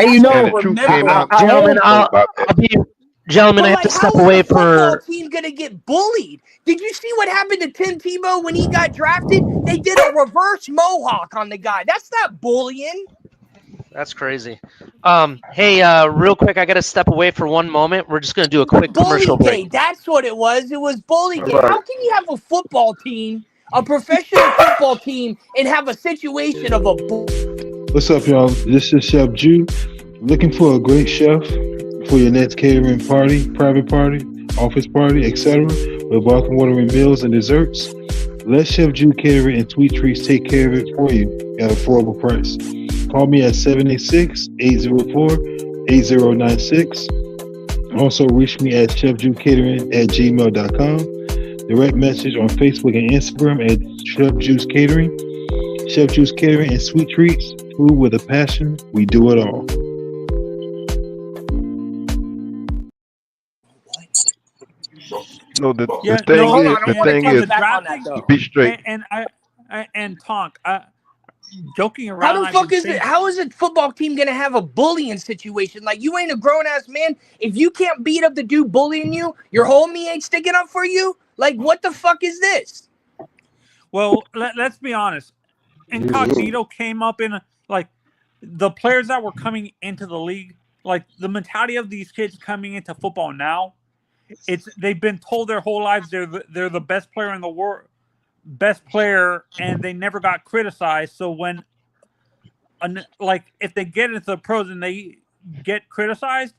S9: Gentlemen, I have to step away for.
S7: Football team gonna get bullied. Did you see what happened to Tim Tebow when he got drafted? They did a reverse mohawk on the guy. That's not bullying.
S9: That's crazy. Hey, real quick, I got to step away for 1 moment. We're just going to do a quick commercial break.
S7: That's what it was. It was bullying. How can you have a football team, a professional football team, and have a situation of a
S13: What's up, y'all? This is Chef Jew. Looking for a great chef for your next catering party, private party, office party, etc. with welcome watering meals and desserts? Let Chef Jew Catering and Sweet Treats take care of it for you at an affordable price. Call me at 786-804-8096. Also, reach me at chefjewcatering@gmail.com. Direct message on Facebook and Instagram at Chef Juice Catering. Chef Juice Catering and Sweet Treats. Food with a passion. We do it all.
S11: No, the thing is, to be straight.
S12: And Tonk, joking around.
S7: How the fuck is it? How is a football team gonna have a bullying situation? Like, you ain't a grown ass man. If you can't beat up the dude bullying you, your homie ain't sticking up for you. Like, what the fuck is this?
S12: Well, let's be honest. Incognito came up in like the players that were coming into the league. Like, the mentality of these kids coming into football now. They've been told their whole lives they're the best player in the world, and they never got criticized. So when, if they get into the pros and they get criticized,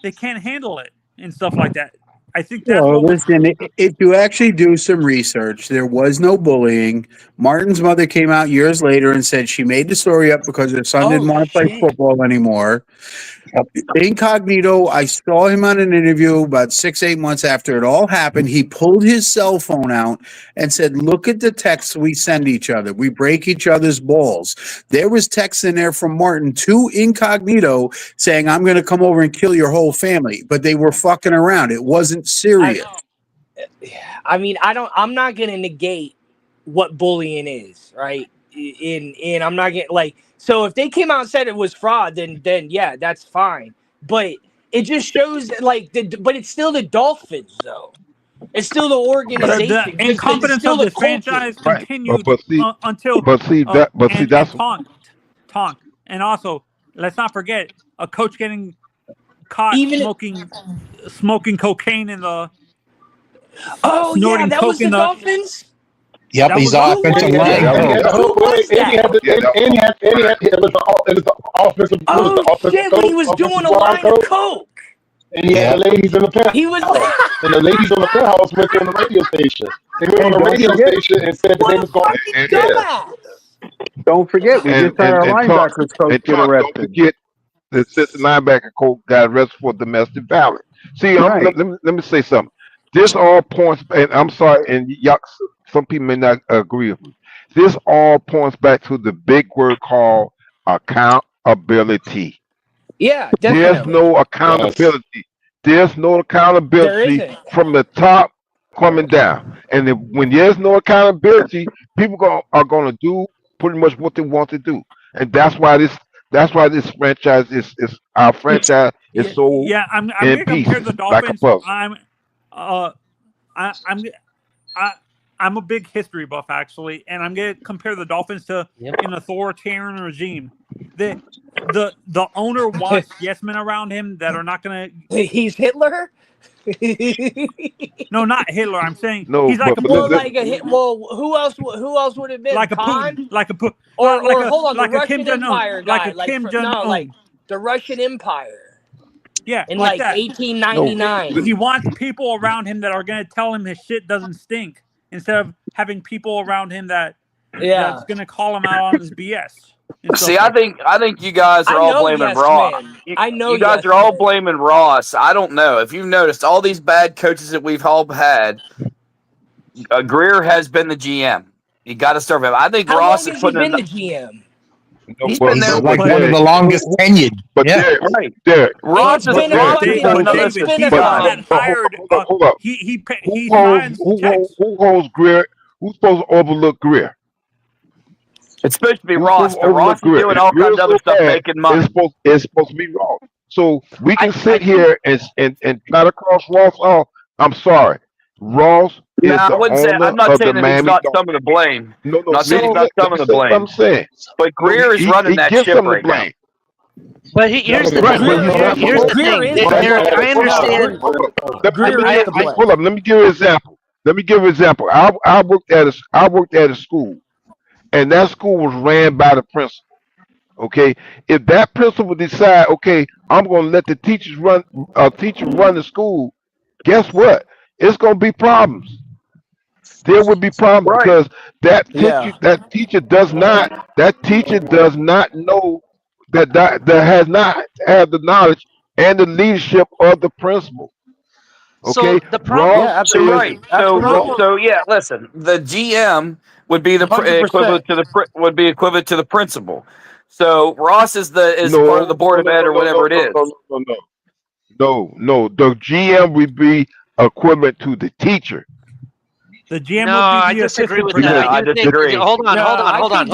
S12: they can't handle it and stuff like that. I think that's
S5: listen, if you actually do some research, there was no bullying. Martin's mother came out years later and said she made the story up because her son didn't want to play football anymore. Incognito, I saw him on an interview about 6-8 months after it all happened. He pulled his cell phone out and said, look at the texts we send each other. We break each other's balls. There was texts in there from Martin to Incognito saying, I'm going to come over and kill your whole family. But they were fucking around. It wasn't serious.
S7: I'm not going to negate what bullying is, right? And I'm not getting so if they came out and said it was fraud, then yeah, that's fine. But it just shows but it's still the Dolphins though. It's still the organization.
S12: The incompetence of the franchise continued until.
S11: That's
S12: Tonk. And also, let's not forget a coach getting caught smoking cocaine in the.
S7: Oh yeah, that was the Dolphins.
S10: Yep, he's offensive line.
S8: It was the offensive.
S7: When he was doing a line of coke.
S8: And he had the ladies in the penthouse.
S7: He was
S8: and the ladies on the penthouse went on the radio station. They went on the radio station and said that they was going.
S5: Don't forget, we just had our linebackers coach get arrested.
S11: Don't forget, the assistant linebacker coach got arrested for domestic violence. See, let me say something. This all points, and I'm sorry, and y'all, some people may not agree with me. This all points back to the big word called accountability.
S7: Yeah, definitely.
S11: There's no accountability. Yes. There's no accountability from the top coming down. And when there's no accountability, people are going to do pretty much what they want to do. And that's why That's why this franchise is our franchise is so
S12: Yeah, I'm
S11: in
S12: going to compare
S11: pieces
S12: the
S11: like a
S12: Dolphins.
S11: puzzle.
S12: I'm a big history buff actually, and I'm going to compare the Dolphins to an authoritarian regime. The owner wants yes men around him that are not going to.
S7: He's Hitler.
S12: No, not Hitler. I'm saying
S11: No,
S12: he's like a
S7: Well,
S12: Putin.
S7: like a hit. Well, who else would it have been?
S12: Like a
S7: Khan?
S12: Putin, like a Putin,
S7: or
S12: like
S7: hold on,
S12: like
S7: the
S12: a Kim
S7: Russian
S12: Jong Un,
S7: Empire
S12: like
S7: guy,
S12: a Kim Jong Un.
S7: like the Russian Empire.
S12: Yeah,
S7: in
S12: like
S7: like
S12: that.
S7: 1899.
S12: He wants people around him that are going to tell him his shit doesn't stink, instead of having people around him that's going to call him out on his BS.
S6: See, I think you guys are all blaming Ross. You guys are all blaming Ross. I don't know if you've noticed all these bad coaches that we've all had. Greer has been the GM. You got to start with him. I think
S7: How
S6: Ross
S7: long
S6: is
S7: has he
S6: putting
S7: been the GM?
S6: He's been there
S10: like one of the longest tenured.
S11: But Derek,
S6: Ross is
S11: hold up.
S12: He
S11: who holds Greer? Who's supposed to overlook Greer?
S6: It's supposed to be Ross, but Ross is doing all kinds of other stuff, making money.
S11: It's supposed to be Ross. So we can sit here and try to cross Ross off. I'm sorry. Ross is the owner
S6: I'm not
S11: of
S6: saying
S11: the
S6: that he's
S11: Miami
S6: not
S11: Dolphins.
S6: some of the blame.
S11: No,
S6: not saying he's not some of the blame.
S11: I'm saying.
S6: But Greer is running that ship right now.
S9: But here's the thing. Here's the thing. I understand.
S11: Hold up. Let me give you an example. I worked at a school, and that school was ran by the principal. Okay, if that principal decide, okay, I'm going to let the teacher run the school, guess what? It's going to be problems. There would be problems because that teacher does not know that has not had the knowledge and the leadership of the principal. Okay,
S9: so the problem,
S6: So listen, the GM would be the equivalent to the principal. So Ross is part of the board of ed or whatever it is.
S11: No. The GM would be equivalent to the teacher.
S12: The GM
S9: I disagree with that. I disagree. Hold on. I'm going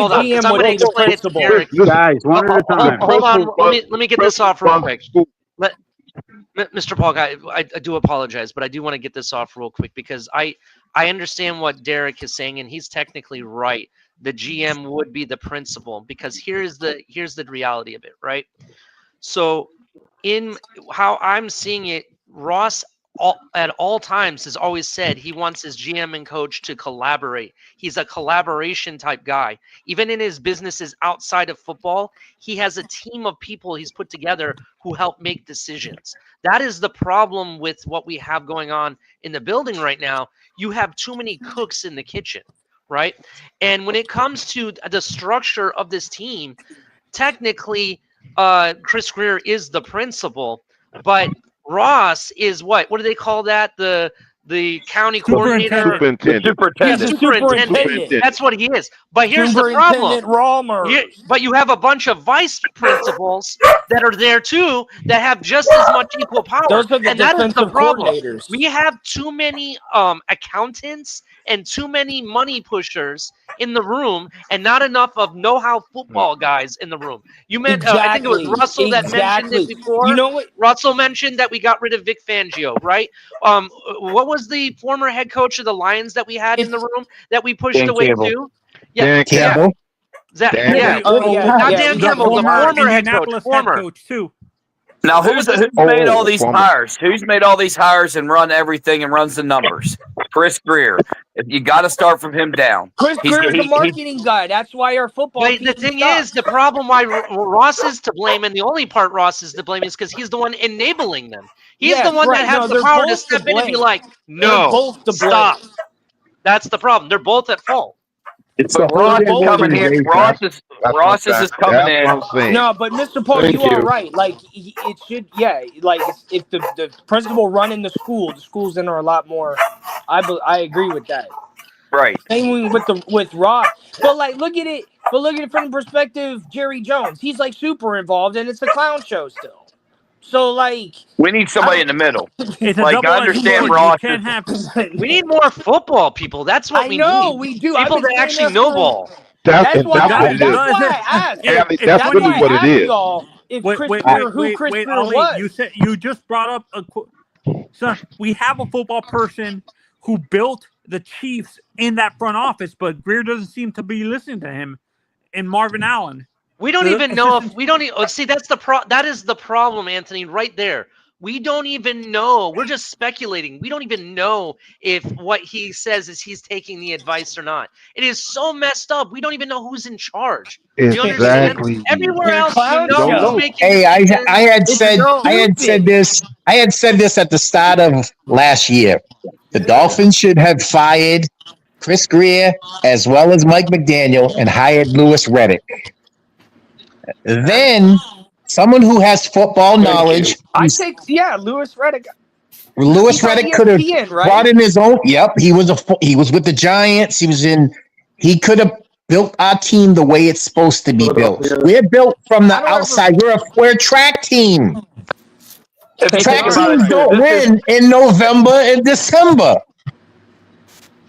S9: to explain it to Derek.
S5: Guys, one at a time.
S9: Hold on. Let me get this off real quick. Mr. Paul, I do apologize, but I do want to get this off real quick because I understand what Derek is saying, and he's technically right. The GM would be the principal because here's the reality of it, right? So, in how I'm seeing it, Ross at all times has always said he wants his GM and coach to collaborate. He's a collaboration type guy. Even in his businesses outside of football, he has a team of people he's put together who help make decisions. That is the problem with what we have going on in the building right now. You have too many cooks in the kitchen, right? And when it comes to the structure of this team, technically, Chris Greer is the principal, but Ross is what? What do they call that? The county coordinator? Superintendent. That's what he is. But here's the problem. But you have a bunch of vice principals that are there too that have just as much equal power. And that is the problem. We have too many accountants and too many money pushers in the room and not enough of know-how football guys in the room. You meant I think it was Russell that mentioned it before.
S7: You know what?
S9: Russell mentioned that we got rid of Vic Fangio, right? What was the former head coach of the Lions that we had in the room that we pushed away too?
S10: Dan Campbell.
S9: Not Dan Campbell, the former head coach too.
S6: Now, who's made all these hires? Who's made all these hires and run everything and runs the numbers? Chris Greer. You got to start from him down.
S7: Chris Greer is a marketing guy. That's why our football.
S9: But the thing is, the problem why Ross is to blame, and the only part Ross is to blame, is because he's the one enabling them. He's the one that has the power to step in and be like, "No, stop." That's the problem. They're both at fault.
S5: It's
S6: but Ross is coming in. Ross is coming in.
S7: No, but Mr. Paul, you are right. Like it should, like if the principal running the school's in there a lot more. I agree with that.
S6: Right.
S7: Same with Ross. But like look at it from the perspective Jerry Jones. He's like super involved and it's a clown show still. So like
S6: we need somebody in the middle.
S12: Like
S6: I understand Ross.
S9: We need more football people. That's what we need.
S7: We do.
S9: People that actually know ball.
S11: That's
S7: why
S11: what it is.
S7: I asked.
S11: Andy,
S12: If
S11: that's
S7: That's
S11: really
S7: why I
S11: what it
S7: asked
S11: is.
S7: y'all if
S12: Wait,
S7: Chris
S12: wait,
S7: Greer,
S12: wait,
S7: who
S12: wait,
S7: Chris
S12: wait,
S7: Greer
S12: Ali,
S7: was.
S12: you said you just brought up so we have a football person who built the Chiefs in that front office, but Greer doesn't seem to be listening to him. And Marvin Allen.
S9: We don't even know if we don't see that is the problem, Anthony, right there. We don't even know. We're just speculating. We don't even know if what he says is he's taking the advice or not. It is so messed up. We don't even know who's in charge. Do you understand?
S11: Exactly.
S9: Everywhere else,
S7: Clown
S9: we know
S11: Don't
S9: who's
S11: know.
S9: making
S10: Hey,
S9: decisions.
S10: I had
S7: It's
S10: said
S7: stupid.
S10: I had said this at the start of last year. The Dolphins should have fired Chris Greer as well as Mike McDaniel and hired Lewis Reddick. Then someone who has football knowledge,
S7: I take Lewis Reddick.
S10: Lewis
S7: He's on
S10: Reddick could have
S7: ESPN, right?
S10: brought in his own. Yep, he was with the Giants. He could have built our team the way it's supposed to be built. We're built from the outside. We're a track team.
S6: If you
S10: Track
S6: think about
S10: teams
S6: it, too,
S10: don't
S6: this is
S10: win in November and December.
S6: you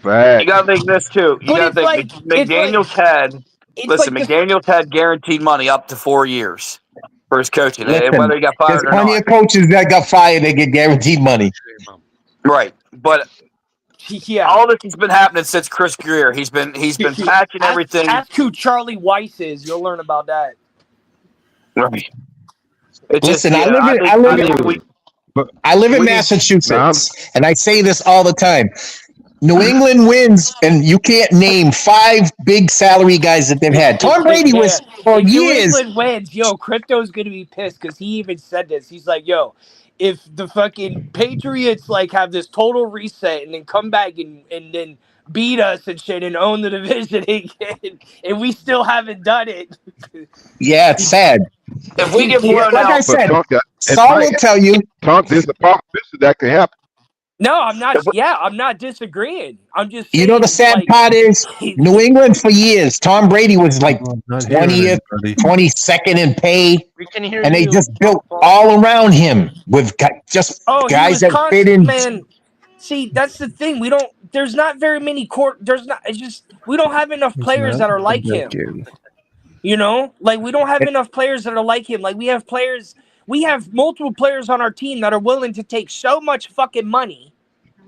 S11: Facts.
S6: got to think this too. You
S7: But
S6: got to think McDaniels had guaranteed money up to 4 years for his coaching, and
S10: Listen,
S6: whether he got
S10: there's
S6: fired or
S10: plenty
S6: not.
S10: of coaches that got fired. They get guaranteed money.
S6: Right, but
S7: Yeah.
S6: all this has been happening since Chris Greer. He's been patching everything.
S7: Ask who Charlie Weiss is. You'll learn about that.
S6: Right. It
S10: Listen,
S6: just,
S10: I live in
S11: we-
S10: Massachusetts, and I say this all the time. New England wins, and you can't name 5 big salary guys that they've had. Tom Brady was for
S7: if
S10: years.
S7: New England wins, Crypto's gonna be pissed because he even said this. He's like, if the fucking Patriots have this total reset and then come back and then beat us and shit and own the division again, and we still haven't done it.
S10: Yeah, it's sad.
S6: If we get blown
S10: like
S6: out,
S10: I said,
S11: It
S10: Saul
S11: might-
S10: will tell you.
S11: There's a possibility that could happen.
S7: No, I'm not. Yeah, I'm not disagreeing. I'm just saying,
S10: You know the sad part is New England for years. Tom Brady was like 20th, 22nd in pay,
S9: We can hear
S10: and they
S9: you.
S10: just built all around him with guys that fit in.
S7: Man, see, that's the thing. We don't. There's not very many There's not. It's just we don't have enough players that are like him. We don't have enough players that are like him. We have players. We have multiple players on our team that are willing to take so much fucking money.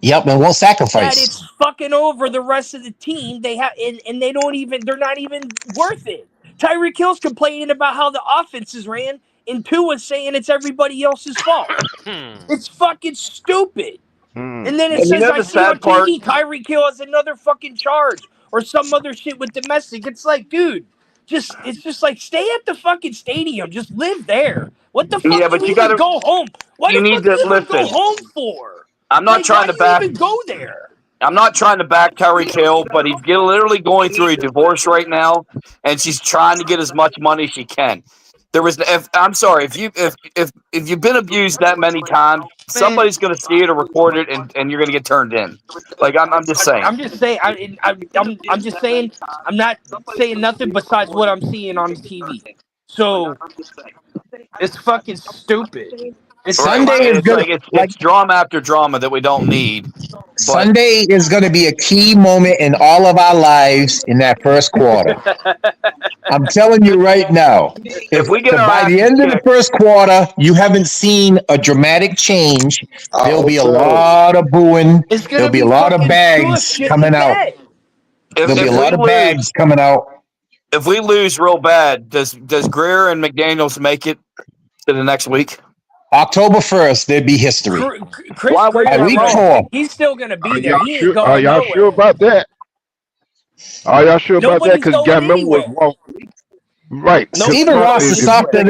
S10: Yep, and won't sacrifice.
S7: That it's fucking over the rest of the team. They have, and they don't even. They're not even worth it. Tyreek Hill's complaining about how the offenses ran, and Tua's saying it's everybody else's fault. It's fucking stupid. And then it says I see on TV Tyreek Hill has another fucking charge or some other shit with domestic. It's like, dude, it's just like stay at the fucking stadium. Just live there. What the fuck do you even go home? What the fuck do you even go home for?
S6: I'm not trying to back.
S7: Even go there.
S6: I'm not trying to back Tyreek Hill, but he's literally going through a divorce right now, and she's trying to get as much money as she can. I'm sorry if you've been abused that many times, somebody's going to see it or record it, and you're going to get turned in. I'm just saying.
S7: I'm just saying. I'm just saying. I'm not saying nothing besides what I'm seeing on TV. So it's fucking stupid.
S10: Sunday is
S6: it's drama after drama that we don't need.
S10: Sunday is going to be a key moment in all of our lives in that first quarter. I'm telling you right now. If we get by the end of the first quarter, you haven't seen a dramatic change, there'll be a lot of booing. There'll be a lot of bags coming out. There'll be a lot of bags coming out.
S6: If we lose real bad, does Greer and McDaniels make it to the next week?
S10: October 1st, there'd be history.
S7: By
S10: week 4.
S7: He's still going to be there.
S11: Are y'all sure about that? Are y'all sure about that? Because you got to remember what's wrong. Right.
S10: Stephen Ross is softer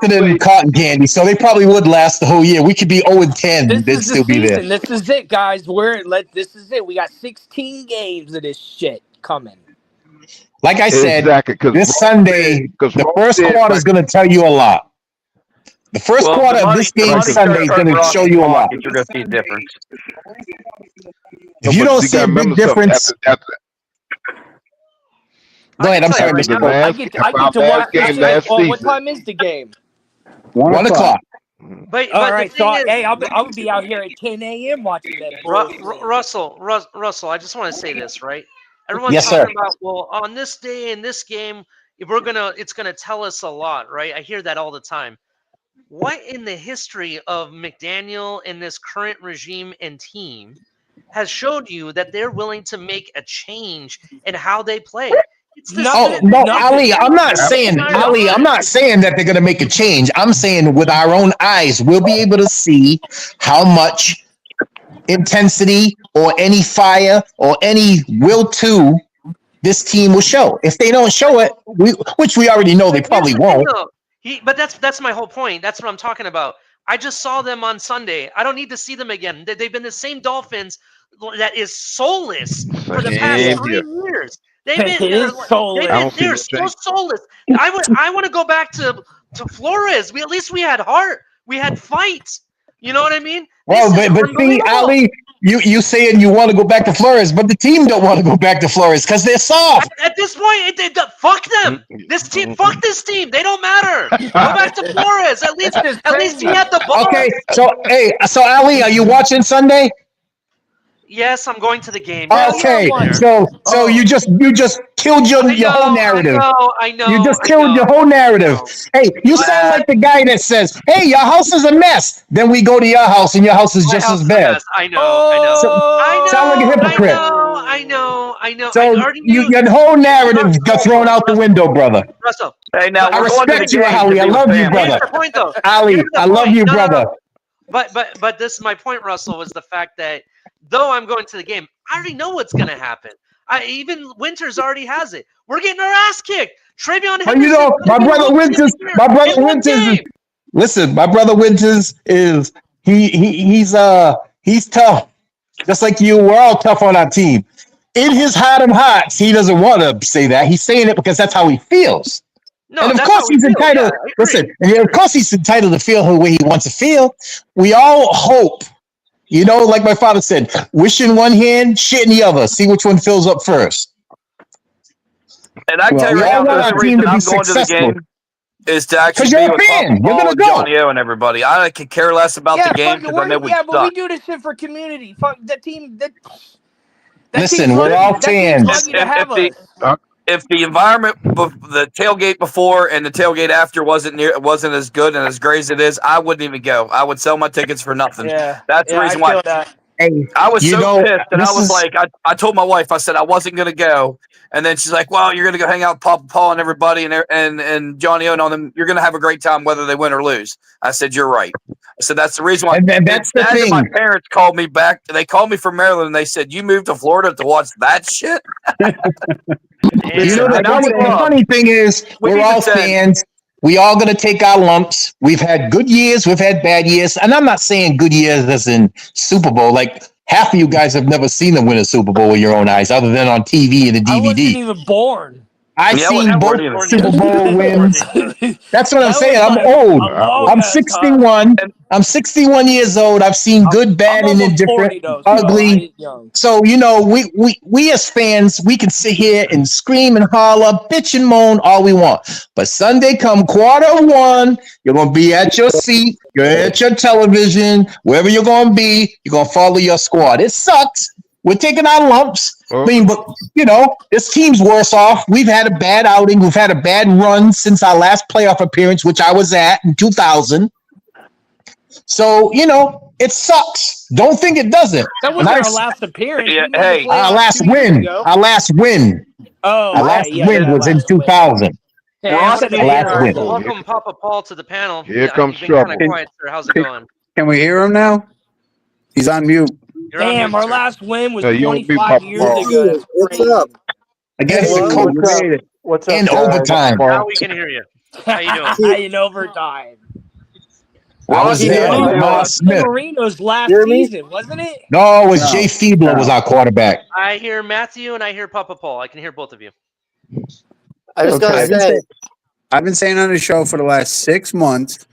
S10: than cotton candy, so they probably would last the whole year. We could be 0-10. They'd still be there.
S7: This is it, guys. This is it. We got 16 games of this shit coming.
S10: Like I said, this Sunday, the first quarter is going to tell you a lot. The first quarter of this game Sunday is going to show you a lot.
S6: You're going to see a difference.
S10: If you don't see a big difference, go ahead. I'm sorry, Mr.
S7: I get to watch. What time is the game?
S10: 1 o'clock.
S9: But
S7: all right, so
S9: is,
S7: hey, I would be out here at 10 a.m. watching that.
S9: Russell, I just want to say this, right? Everyone's
S10: Yes,
S9: talking
S10: sir.
S9: about, well, on this day in this game, it's gonna tell us a lot, right? I hear that all the time. What in the history of McDaniel and this current regime and team has showed you that they're willing to make a change in how they play? It's the
S10: Oh
S9: same.
S10: no, Ali, I'm not saying that they're gonna make a change. I'm saying with our own eyes, we'll be able to see how much intensity or any fire or any will to this team will show. If they don't show it, which we already know they probably won't.
S9: But that's my whole point. That's what I'm talking about. I just saw them on Sunday. I don't need to see them again. They've been the same Dolphins that is soulless for the past 3 years. They're so soulless. I want to go back to Flores. At least we had heart. We had fight. You know what I mean?
S10: Well, but see, Ali, you saying you want to go back to Flores, but the team don't want to go back to Flores because they're soft.
S9: At this point, fuck them. Fuck this team. They don't matter. Go back to Flores. At least he had the ball.
S10: Okay, so Ali, are you watching Sunday?
S9: Yes, I'm going to the game.
S10: Okay, so you just killed your whole narrative.
S9: I know.
S10: You just killed your whole narrative. Hey, you sound like the guy that says, "Hey, your house is a mess." Then we go to your house, and your house is just as bad.
S9: I know.
S10: Sound like a hypocrite.
S9: I know.
S10: So your whole narrative got thrown out the window, brother.
S9: Russell.
S6: Hey, now
S10: I respect you, Ali. I love you, brother.
S9: Point, though.
S10: Ali, I love you, brother.
S9: But this is my point, Russell, was the fact that though I'm going to the game, I already know what's going to happen. Even Winters already has it. We're getting our ass kicked. Travion Henderson.
S10: You know, my brother Winters. Listen, my brother Winters is he's tough, just like you. We're all tough on our team. In his heart of hearts, he doesn't want to say that. He's saying it because that's how he feels.
S9: No,
S10: and of course he's entitled.
S9: Yeah,
S10: listen, and of course he's entitled to feel the way he wants to feel. We all hope. You know, like my father said, wish in one hand, shit in the other. See which one fills up first.
S6: And I tell you right now, the reason I'm going to the game is to actually be with Paul and Johnny O and everybody. I could care less about the game because I know we suck.
S7: But we do this shit for community. Fuck the team.
S10: Listen, we're all fans.
S6: If the environment, the tailgate before and the tailgate after wasn't as good and as great as it is, I wouldn't even go. I would sell my tickets for nothing.
S7: Yeah,
S6: that's the reason why. I was so pissed, and I was like, I told my wife, I said I wasn't gonna go, and then she's like, "Well, you're gonna go hang out with Papa Paul and everybody, and Johnny O and all them. You're gonna have a great time whether they win or lose." I said, "You're right." I said, "That's the reason why."
S10: And that's the thing.
S6: My parents called me back. They called me from Maryland, and they said, "You moved to Florida to watch that shit."
S10: You know, the funny thing is, we're all fans. We all going to take our lumps. We've had good years. We've had bad years. And I'm not saying good years as in Super Bowl. Like, half of you guys have never seen them win a Super Bowl with your own eyes, other than on TV and a DVD.
S7: I wasn't even born.
S10: I've seen both Super Bowl wins. That's what I'm saying. I'm old. I'm 61. I'm 61 years old. I've seen good, bad, and indifferent, ugly. So, you know, we as fans, we can sit here and scream and holler, bitch and moan all we want. But Sunday come quarter-one, you're going to be at your seat, you're at your television, wherever you're going to be, you're going to follow your squad. It sucks. We're taking our lumps. I mean, but, you know, this team's worse off. We've had a bad outing. We've had a bad run since our last playoff appearance, which I was at in 2000. So, you know, it sucks. Don't think it doesn't.
S7: That wasn't our last appearance.
S6: Yeah, hey,
S10: our last win. Our last win.
S7: Oh,
S10: our last win was in 2000.
S9: Welcome, Papa Paul, to the panel.
S11: Here comes trouble.
S9: Quiet, sir. How's it going?
S5: Can we hear him now? He's on mute.
S7: Damn, our last win was 25 years ago.
S14: What's up?
S10: Against the Colts.
S14: What's up?
S10: In overtime.
S9: Now we can hear you. How you doing?
S7: In overtime.
S10: I was there with Miles Smith.
S7: Marino's last season, wasn't it?
S10: No, it was Jay Fiedler was our quarterback.
S9: I hear Matthew and I hear Papa Paul. I can hear both of you.
S14: I just gotta say,
S5: I've been saying on the show for the last 6 months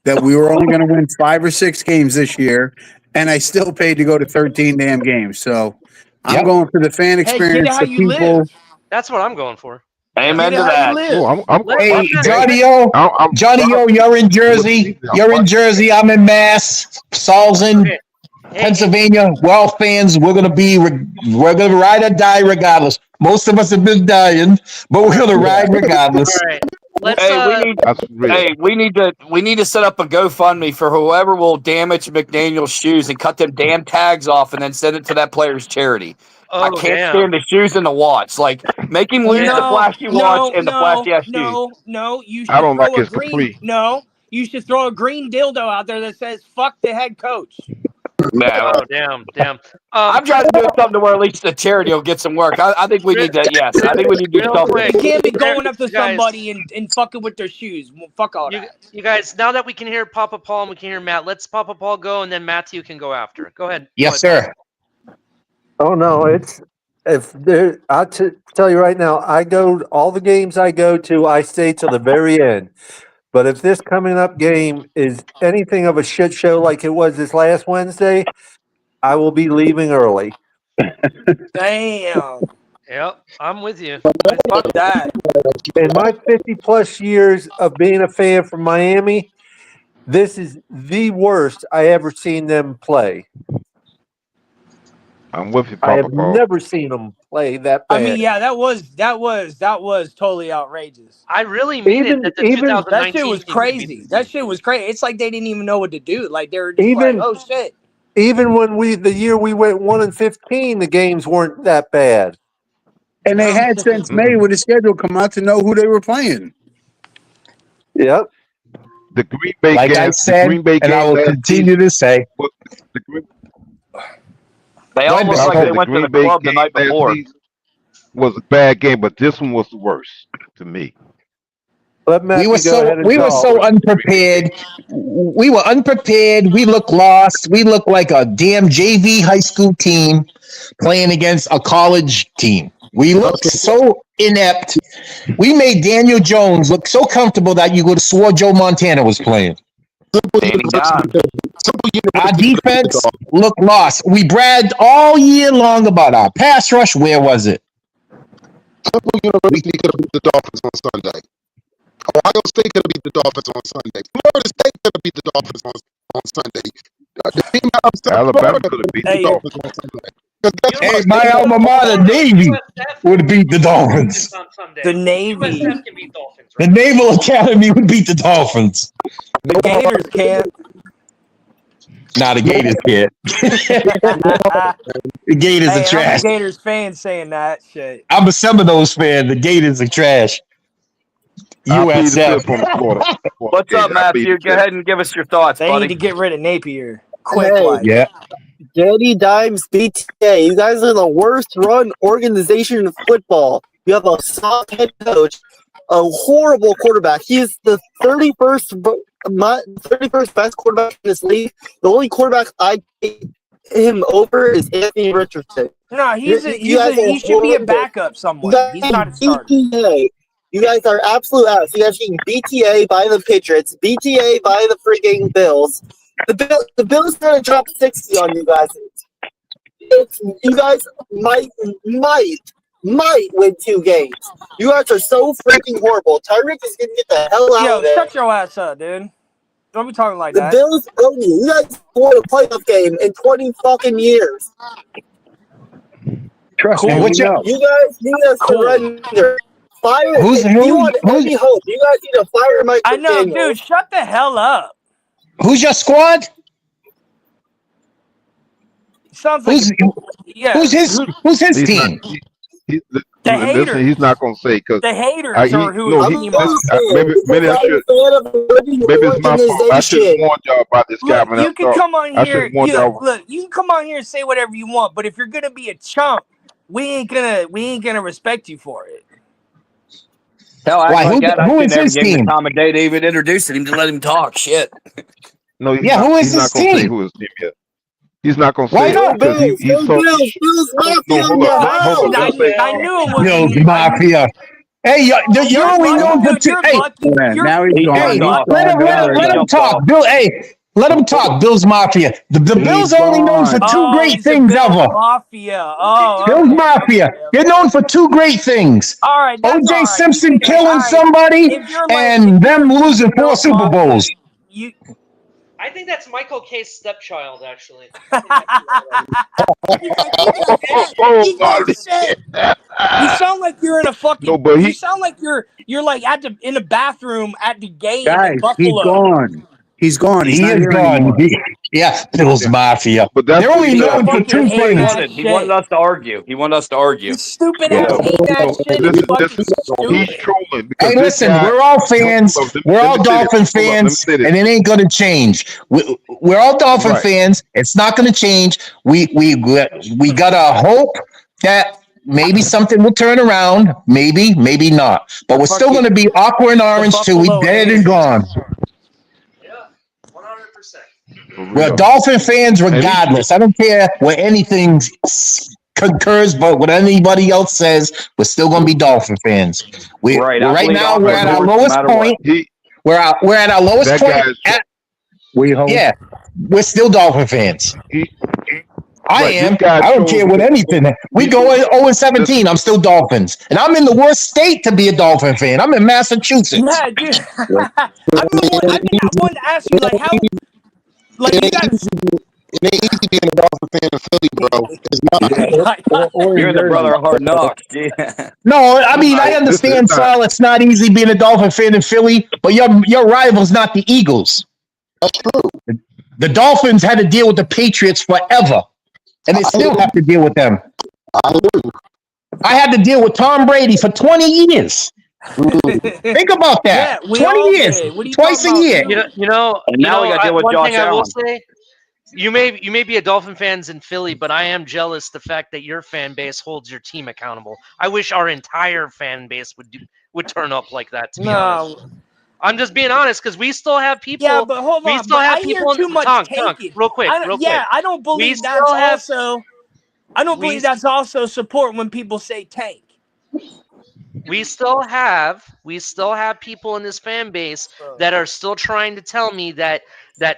S5: that we were only going to win 5 or 6 games this year, and I still paid to go to 13 damn games. So I'm going for the fan experience.
S7: Hey,
S5: the people.
S9: That's what I'm going for.
S6: Amen to that.
S10: Hey, Johnny O, you're in Jersey. You're in Jersey. I'm in Mass. Saul's in Pennsylvania, well, fans, we're gonna ride or die regardless. Most of us have been dying, but we're gonna ride regardless.
S9: All right. Let's.
S6: We need to set up a GoFundMe for whoever will damage McDaniels' shoes and cut them damn tags off, and then send it to that player's charity. I can't stand the shoes and the watch. Like, make him lose the flashy watch and the flashy ass shoes.
S7: No, you should
S11: I don't
S7: throw
S11: like
S7: a
S11: his
S7: green.
S11: capri.
S7: No, you should throw a green dildo out there that says "fuck the head coach."
S9: Oh, damn.
S6: I'm trying to do something to where at least the charity will get some work. I think we need to. Yes, I think we need to do something.
S7: You can't be going up to somebody and fucking with their shoes. Well, fuck all that.
S9: You guys, now that we can hear Papa Paul and we can hear Matt, let's Papa Paul go, and then Matthew can go after. Go ahead.
S10: Yes, sir.
S14: Oh no, I'll tell you right now. I go all the games I go to. I stay till the very end. But if this coming up game is anything of a shit show like it was this last Wednesday, I will be leaving early.
S7: Damn.
S9: Yep, I'm with you.
S7: Fuck that.
S14: In my 50-plus years of being a fan from Miami, this is the worst I ever seen them play.
S11: I'm with you,
S14: I
S11: Papa
S14: have
S11: Paul.
S14: never seen them play that bad.
S7: I mean, yeah, that was totally outrageous.
S9: I really mean it.
S7: That shit was crazy. That shit was crazy. It's like they didn't even know what to do. Like they were just like, oh shit.
S14: Even when the year we went 1-15, the games weren't that bad.
S5: And they had since May with the schedule come out to know who they were playing.
S14: Yep.
S11: The Green Bay
S10: Like
S11: game,
S10: I said,
S11: the Green Bay
S10: and I
S11: game
S10: will
S11: last
S10: continue to say.
S6: They almost like they went to the club the night before.
S11: Was a bad game, but this one was the worst to me.
S10: We were so unprepared. We were unprepared. We looked lost. We looked like a damn JV high school team playing against a college team. We looked so inept. We made Daniel Jones look so comfortable that you would have swore Joe Montana was playing. Our defense looked lost. We bragged all year long about our pass rush. Where was it?
S8: Temple University could have beat the Dolphins on Sunday. Ohio State could have beat the Dolphins on Sunday. Florida State could have beat the Dolphins on Sunday. The team out of
S11: Alabama could have beat
S8: the Dolphins on Sunday.
S10: Hey, my alma mater, Navy, would beat the Dolphins.
S7: The Navy.
S10: The Naval Academy would beat the Dolphins.
S7: The Gators can't.
S10: Nah, the Gators can't. The Gators are trash.
S7: I'm a Gators fan saying that shit.
S10: I'm a Seminoles fan. The Gators are trash. USF.
S6: What's up, Matthew? Go ahead and give us your thoughts,
S7: They
S6: buddy.
S7: need to get rid of Napier. Quick,
S10: Yeah.
S14: Danny Dimes BTA. You guys are the worst run organization in football. You have a soft head coach, a horrible quarterback. He is the 31st best quarterback in this league. The only quarterback I take him over is Anthony Richardson.
S7: No, he should be a backup somewhere. He's not a starter.
S14: BTA. You guys are absolute ass. You guys are getting BTA by the Patriots, BTA by the freaking Bills. The Bills are going to drop 60 on you guys. You guys might win 2 games. You guys are so freaking horrible. Tyreek is going to get the hell out of there.
S7: Shut your ass up, dude. Don't be talking like that.
S14: The Bills own you. You guys won a playoff game in 20 fucking years.
S5: Trust me,
S14: You guys need us to run there. Fire.
S10: Who's
S14: you want any hope? You guys need to fire Mike
S7: I know,
S14: McDaniels.
S7: dude. Shut the hell up.
S10: Who's your squad?
S7: Sounds like
S10: who's his team?
S11: He's not going to say because
S7: the haters are who.
S11: Maybe I should have warned y'all about this guy.
S7: You can come on here. You can come on here and say whatever you want, but if you're gonna be a chump, we ain't gonna respect you for it.
S6: Hell,
S10: who is his team?
S6: Tom and Dave even introduced him to let him talk. Shit.
S11: No,
S10: who is his team?
S11: Say who his team is. He's not going to
S10: Why
S11: say
S10: not?
S11: it. He's so.
S7: I knew it was
S10: Bills Mafia. Hey, you're only known for two. Hey,
S5: now he's gone.
S10: Let him talk. Bill, hey, let him talk. Bills Mafia. The Bills are only known for two great things ever.
S7: Mafia.
S10: Bills Mafia. You're known for 2 great things.
S7: All right.
S10: O.J. Simpson killing somebody and them losing 4 Super Bowls.
S9: I think that's Michael K's stepchild, actually.
S12: You sound like you're in a fucking.
S11: No, but
S12: you sound like you're like in a bathroom at the game in
S5: Guys, he's
S12: Buffalo.
S5: gone. He's gone. He's
S10: He
S5: not
S10: is
S5: here
S10: gone.
S5: anymore.
S10: Bills Mafia.
S11: But that's
S10: They're
S11: what
S10: only
S11: he
S10: known for
S11: said.
S10: two things.
S15: He wanted us to argue. He wanted us to argue.
S12: You stupid
S10: Yeah.
S12: ass hate that shit. It's fucking
S11: He's
S12: stupid.
S11: trolling because
S10: Hey,
S11: this
S10: listen,
S11: guy,
S10: we're all fans.
S11: Hold on,
S10: We're
S11: let
S10: all
S11: me say this.
S10: Dolphin
S11: Hold on, let me
S10: fans,
S11: say this.
S10: and it ain't gonna change. We're all Dolphin
S11: Right.
S10: fans. It's not gonna change. We gotta hope that maybe something will turn around. Maybe not. But we're still gonna be awkward and orange till we
S12: Buffalo
S10: dead
S12: haters.
S10: and gone.
S9: Yeah, 100%.
S10: We're Dolphin fans regardless. I don't care what anything concurs, but what anybody else says, we're still gonna be Dolphin fans.
S15: Right, I
S10: Right
S15: believe
S10: now,
S15: Aqua
S10: we're at our
S15: North no
S10: lowest
S15: matter
S10: point. We're at our lowest
S11: That
S10: point.
S11: guy is-
S5: We hope.
S10: Yeah, we're still Dolphin fans. I
S11: Right,
S10: am.
S11: this guy
S10: I don't
S11: shows
S10: care what
S11: that
S10: anything. We go 0-17. I'm still Dolphins, and I'm in the worst state to be a Dolphin fan. I'm in Massachusetts.
S12: Yeah, dude. I wanted to ask you, like, how, like, you guys.
S8: It ain't easy being a Dolphin fan in Philly, bro. It's not.
S15: You're the brother of Hard Knocks. Yeah.
S10: No, I mean I understand, Sal. It's not easy being a Dolphin fan in Philly, but your rival's not the Eagles.
S8: That's true.
S10: The Dolphins had to deal with the Patriots forever, and they still have to deal with them. I had to deal with Tom Brady for 20 years. Think about that.
S12: Yeah, we
S10: 20
S12: all
S10: years,
S12: did. What are you
S10: twice
S12: talking
S10: a
S12: about?
S10: year.
S9: You know,
S15: And now we got to deal with
S9: one
S15: Josh
S9: thing I will
S15: Allen.
S9: say, you may be a Dolphin fans in Philly, but I am jealous the fact that your fan base holds your team accountable. I wish our entire fan base would turn up like that. To be honest, I'm just being honest because we still have people.
S12: Yeah, but hold on.
S9: We still
S12: but
S9: have
S12: I hear
S9: people.
S12: too much
S9: Tongue,
S12: taking.
S9: real quick.
S12: I don't believe
S9: We
S12: that's
S9: still have-
S12: also. I don't believe that's also support when people say tank.
S9: We still have people in this fan base that are still trying to tell me that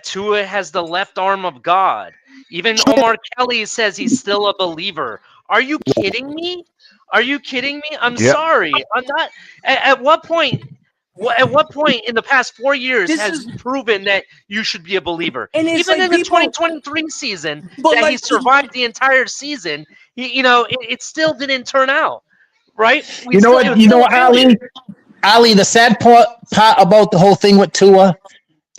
S9: Tua has the left arm of God. Even Omar Kelly says he's still a believer. Are you kidding me? I'm sorry. I'm not. At what point? At what point in the past 4 years has he proven that you should be a believer?
S12: And it's
S9: Even
S12: like
S9: in the
S12: people-
S9: 2023 season,
S12: But
S9: that
S12: like-
S9: he survived the entire season, it still didn't turn out. Right?
S10: You know what, Ali, the sad part about the whole thing with Tua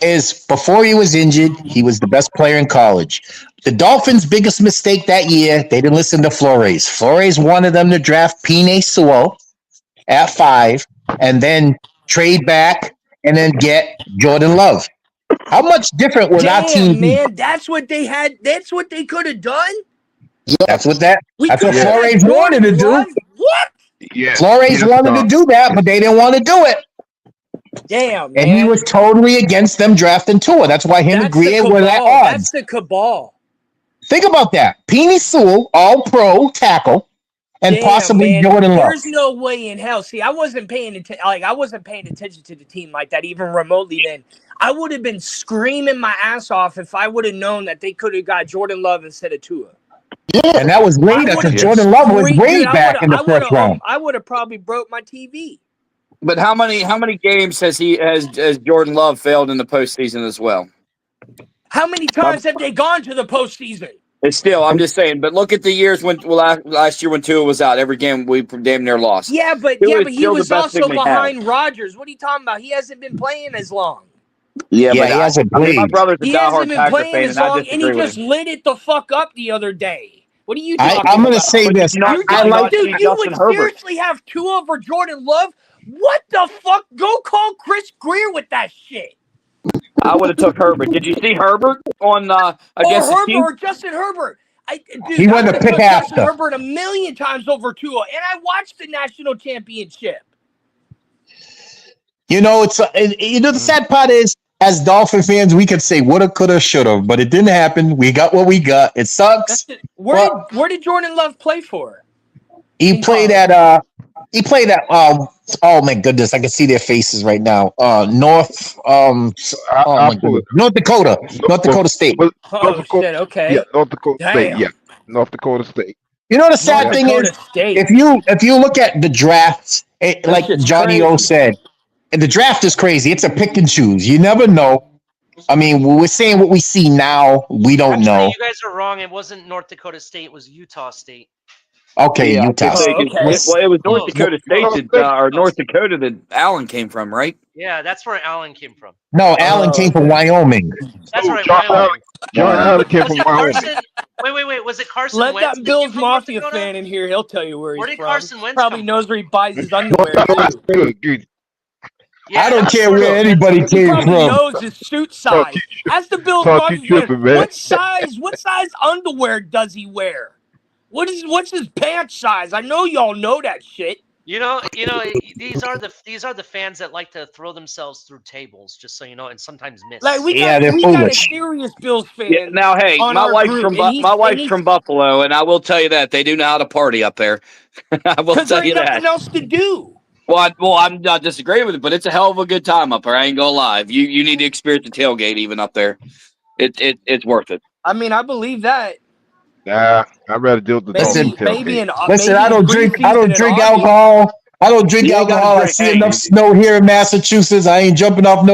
S10: is before he was injured, he was the best player in college. The Dolphins' biggest mistake that year, they didn't listen to Flores. Flores wanted them to draft Penei Sewell at 5 and then trade back and then get Jordan Love. How much different would our team be?
S12: Man, that's what they had. That's what they could have done.
S10: That's what Flores
S12: had
S10: wanted to do.
S12: Love? What?
S11: Yeah,
S10: Flores wanted to do that, but they didn't want to do it.
S12: Damn,
S10: And he was totally against them drafting Tua. That's why him and Grier were at odds.
S12: That's the cabal.
S10: Think about that. Penei Sewell, all pro tackle, and possibly
S12: man.
S10: Jordan Love.
S12: There's no way in hell. See, I wasn't paying attention to the team like that, even remotely. Then I would have been screaming my ass off if I would have known that they could have got Jordan Love instead of Tua.
S10: Yeah, and that was later because Jordan Love was way back in the first round.
S12: I would have probably broke my TV.
S15: But how many games has Jordan Love failed in the postseason as well?
S12: How many times have they gone to the postseason?
S15: It's still, I'm just saying. But look at the years last year when Tua was out. Every game we damn near lost.
S12: Yeah, but
S15: Tua is
S12: he
S15: still the
S12: was
S15: best
S12: also
S15: thing we have.
S12: behind Rodgers. What are you talking about? He hasn't been playing as long.
S15: Yeah,
S10: Yeah,
S15: but
S10: he hasn't
S15: I mean, my
S10: played.
S15: brother's a
S12: He hasn't
S15: diehard
S12: been
S15: Packer
S12: playing
S15: fan,
S12: as
S15: and I
S12: long, and
S15: disagree
S12: he
S15: with
S12: just
S15: him.
S12: lit it the fuck up the other day. What are you talking about?
S10: I'm going to say this. I like
S12: Dude, you would
S15: Justin Herbert.
S12: seriously have Tua over Jordan Love? What the fuck? Go call Chris Greer with that shit.
S15: I would have took Herbert. Did you see Herbert on
S12: Or
S15: against the
S12: Herbert
S15: team?
S12: or Justin Herbert.
S10: He
S12: I
S10: went to
S12: would've
S10: pick
S12: took Justin
S10: after.
S12: Herbert a million times over Tua, and I watched the national championship.
S10: You know, the sad part is, as Dolphin fans, we could say woulda, coulda, shoulda, but it didn't happen. We got what we got. It sucks.
S12: Where did Jordan Love play for?
S10: He played at oh my goodness, I can see their faces right now. North Dakota State.
S12: Oh shit, okay.
S11: Yeah, North Dakota State.
S12: Damn.
S11: Yeah, North Dakota State.
S10: You know the sad thing is,
S12: State.
S10: if you look at the drafts, like
S12: shit's
S10: Johnny O
S12: crazy.
S10: said, the draft is crazy. It's a pick and choose. You never know. I mean, we're saying what we see now. We don't
S9: Actually,
S10: know.
S9: you guys are wrong. It wasn't North Dakota State. It was Utah State.
S10: Okay,
S15: Yeah,
S10: Utah.
S15: well, it was North
S9: Close.
S15: Dakota State that, or North Dakota that Allen came from, right?
S9: Yeah, that's where Allen came from.
S10: No, Allen came from Wyoming.
S9: That's right,
S11: John
S9: Wyoming.
S11: Allen came
S9: Was
S11: from
S9: it
S11: Wyoming.
S9: Carson? Wait. Was it Carson
S7: Let
S9: Wentz
S7: that
S9: that came
S7: Bills
S9: from North
S7: Mafia
S9: Dakota?
S7: fan in here. He'll tell you where he's
S9: Where did
S7: from.
S9: Carson Wentz
S7: Probably
S9: come
S7: knows where he buys his underwear too.
S11: Good.
S9: Yeah,
S10: I don't
S9: that's
S10: care
S9: where
S10: where
S9: the-
S10: anybody
S7: He
S10: came
S7: probably
S10: from.
S7: knows his suit size. Ask the Bills
S11: Thought you
S7: Mafia fan.
S11: tripping, man.
S7: What size underwear does he wear? What's his pants size? I know y'all know that shit.
S9: You know, these are the fans that like to throw themselves through tables, just so you know, and sometimes miss.
S7: Like we
S10: Yeah,
S7: got
S10: they're
S7: we got a
S10: foolish.
S7: serious Bills fan.
S15: Yeah. Now, hey,
S7: on
S15: my
S7: our
S15: wife's
S7: group,
S15: from
S7: and he's-
S15: my
S7: and
S15: wife's
S7: he's-
S15: from Buffalo, and I will tell you that they do know how to party up there. I will
S7: Because there
S15: tell you
S7: ain't
S15: that.
S7: nothing else to do.
S15: Well, I'm not disagreeing with it, but it's a hell of a good time up there. I ain't gonna lie. You need to experience the tailgate even up there. It's worth it.
S7: I mean, I believe that.
S11: Nah, I'd rather deal with the
S10: Listen,
S11: Dolphin tailgate.
S10: Listen,
S7: maybe
S10: I don't
S7: in
S10: drink
S7: August.
S10: alcohol. I don't drink
S15: You ain't gotta
S10: alcohol. I
S15: drink.
S10: see
S15: Hey,
S10: enough snow here in Massachusetts. I ain't jumping off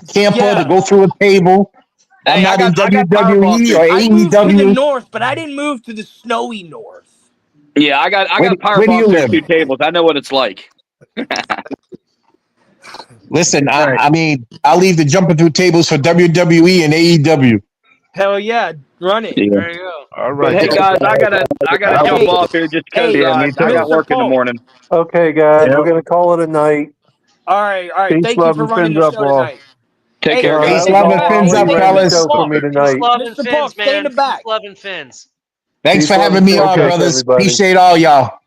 S10: camper to go through a table. I'm
S15: Hey,
S10: not in
S15: I got
S10: WWE or
S7: I moved to the
S10: AEW.
S7: north, but I didn't move to the snowy north.
S15: Yeah, I got
S10: Where do
S15: Powerball
S10: you
S15: through
S10: live?
S15: 2 tables. I know what it's like.
S10: Listen, I mean, I'll leave the jumping through tables for WWE and AEW.
S7: Hell yeah, run it.
S15: Yeah.
S9: There you go.
S11: All
S15: But
S11: right.
S15: hey guys, I gotta jump off here just because I got work in the morning.
S16: Okay, guys, we're gonna call it a night.
S7: All right.
S16: Peace,
S7: Thank you
S16: love,
S7: for
S16: and
S7: running
S16: fins
S7: the
S16: up,
S7: show
S16: all.
S7: tonight.
S15: Take
S7: Hey,
S15: care,
S16: All
S15: guys.
S16: right,
S10: Peace,
S16: that's
S10: love,
S16: all.
S10: and
S16: I'll
S10: fins up,
S16: leave running the
S10: fellas.
S16: show for me tonight.
S9: Peace, love, and
S7: Mr. Paul,
S9: fins,
S7: stay in
S9: man.
S7: the back.
S9: Peace, love, and fins.
S10: Thanks
S16: Peace,
S10: for
S16: love,
S10: having
S16: and
S10: me
S16: fins
S10: on,
S16: up,
S10: brothers.
S16: everybody.
S10: Appreciate all y'all.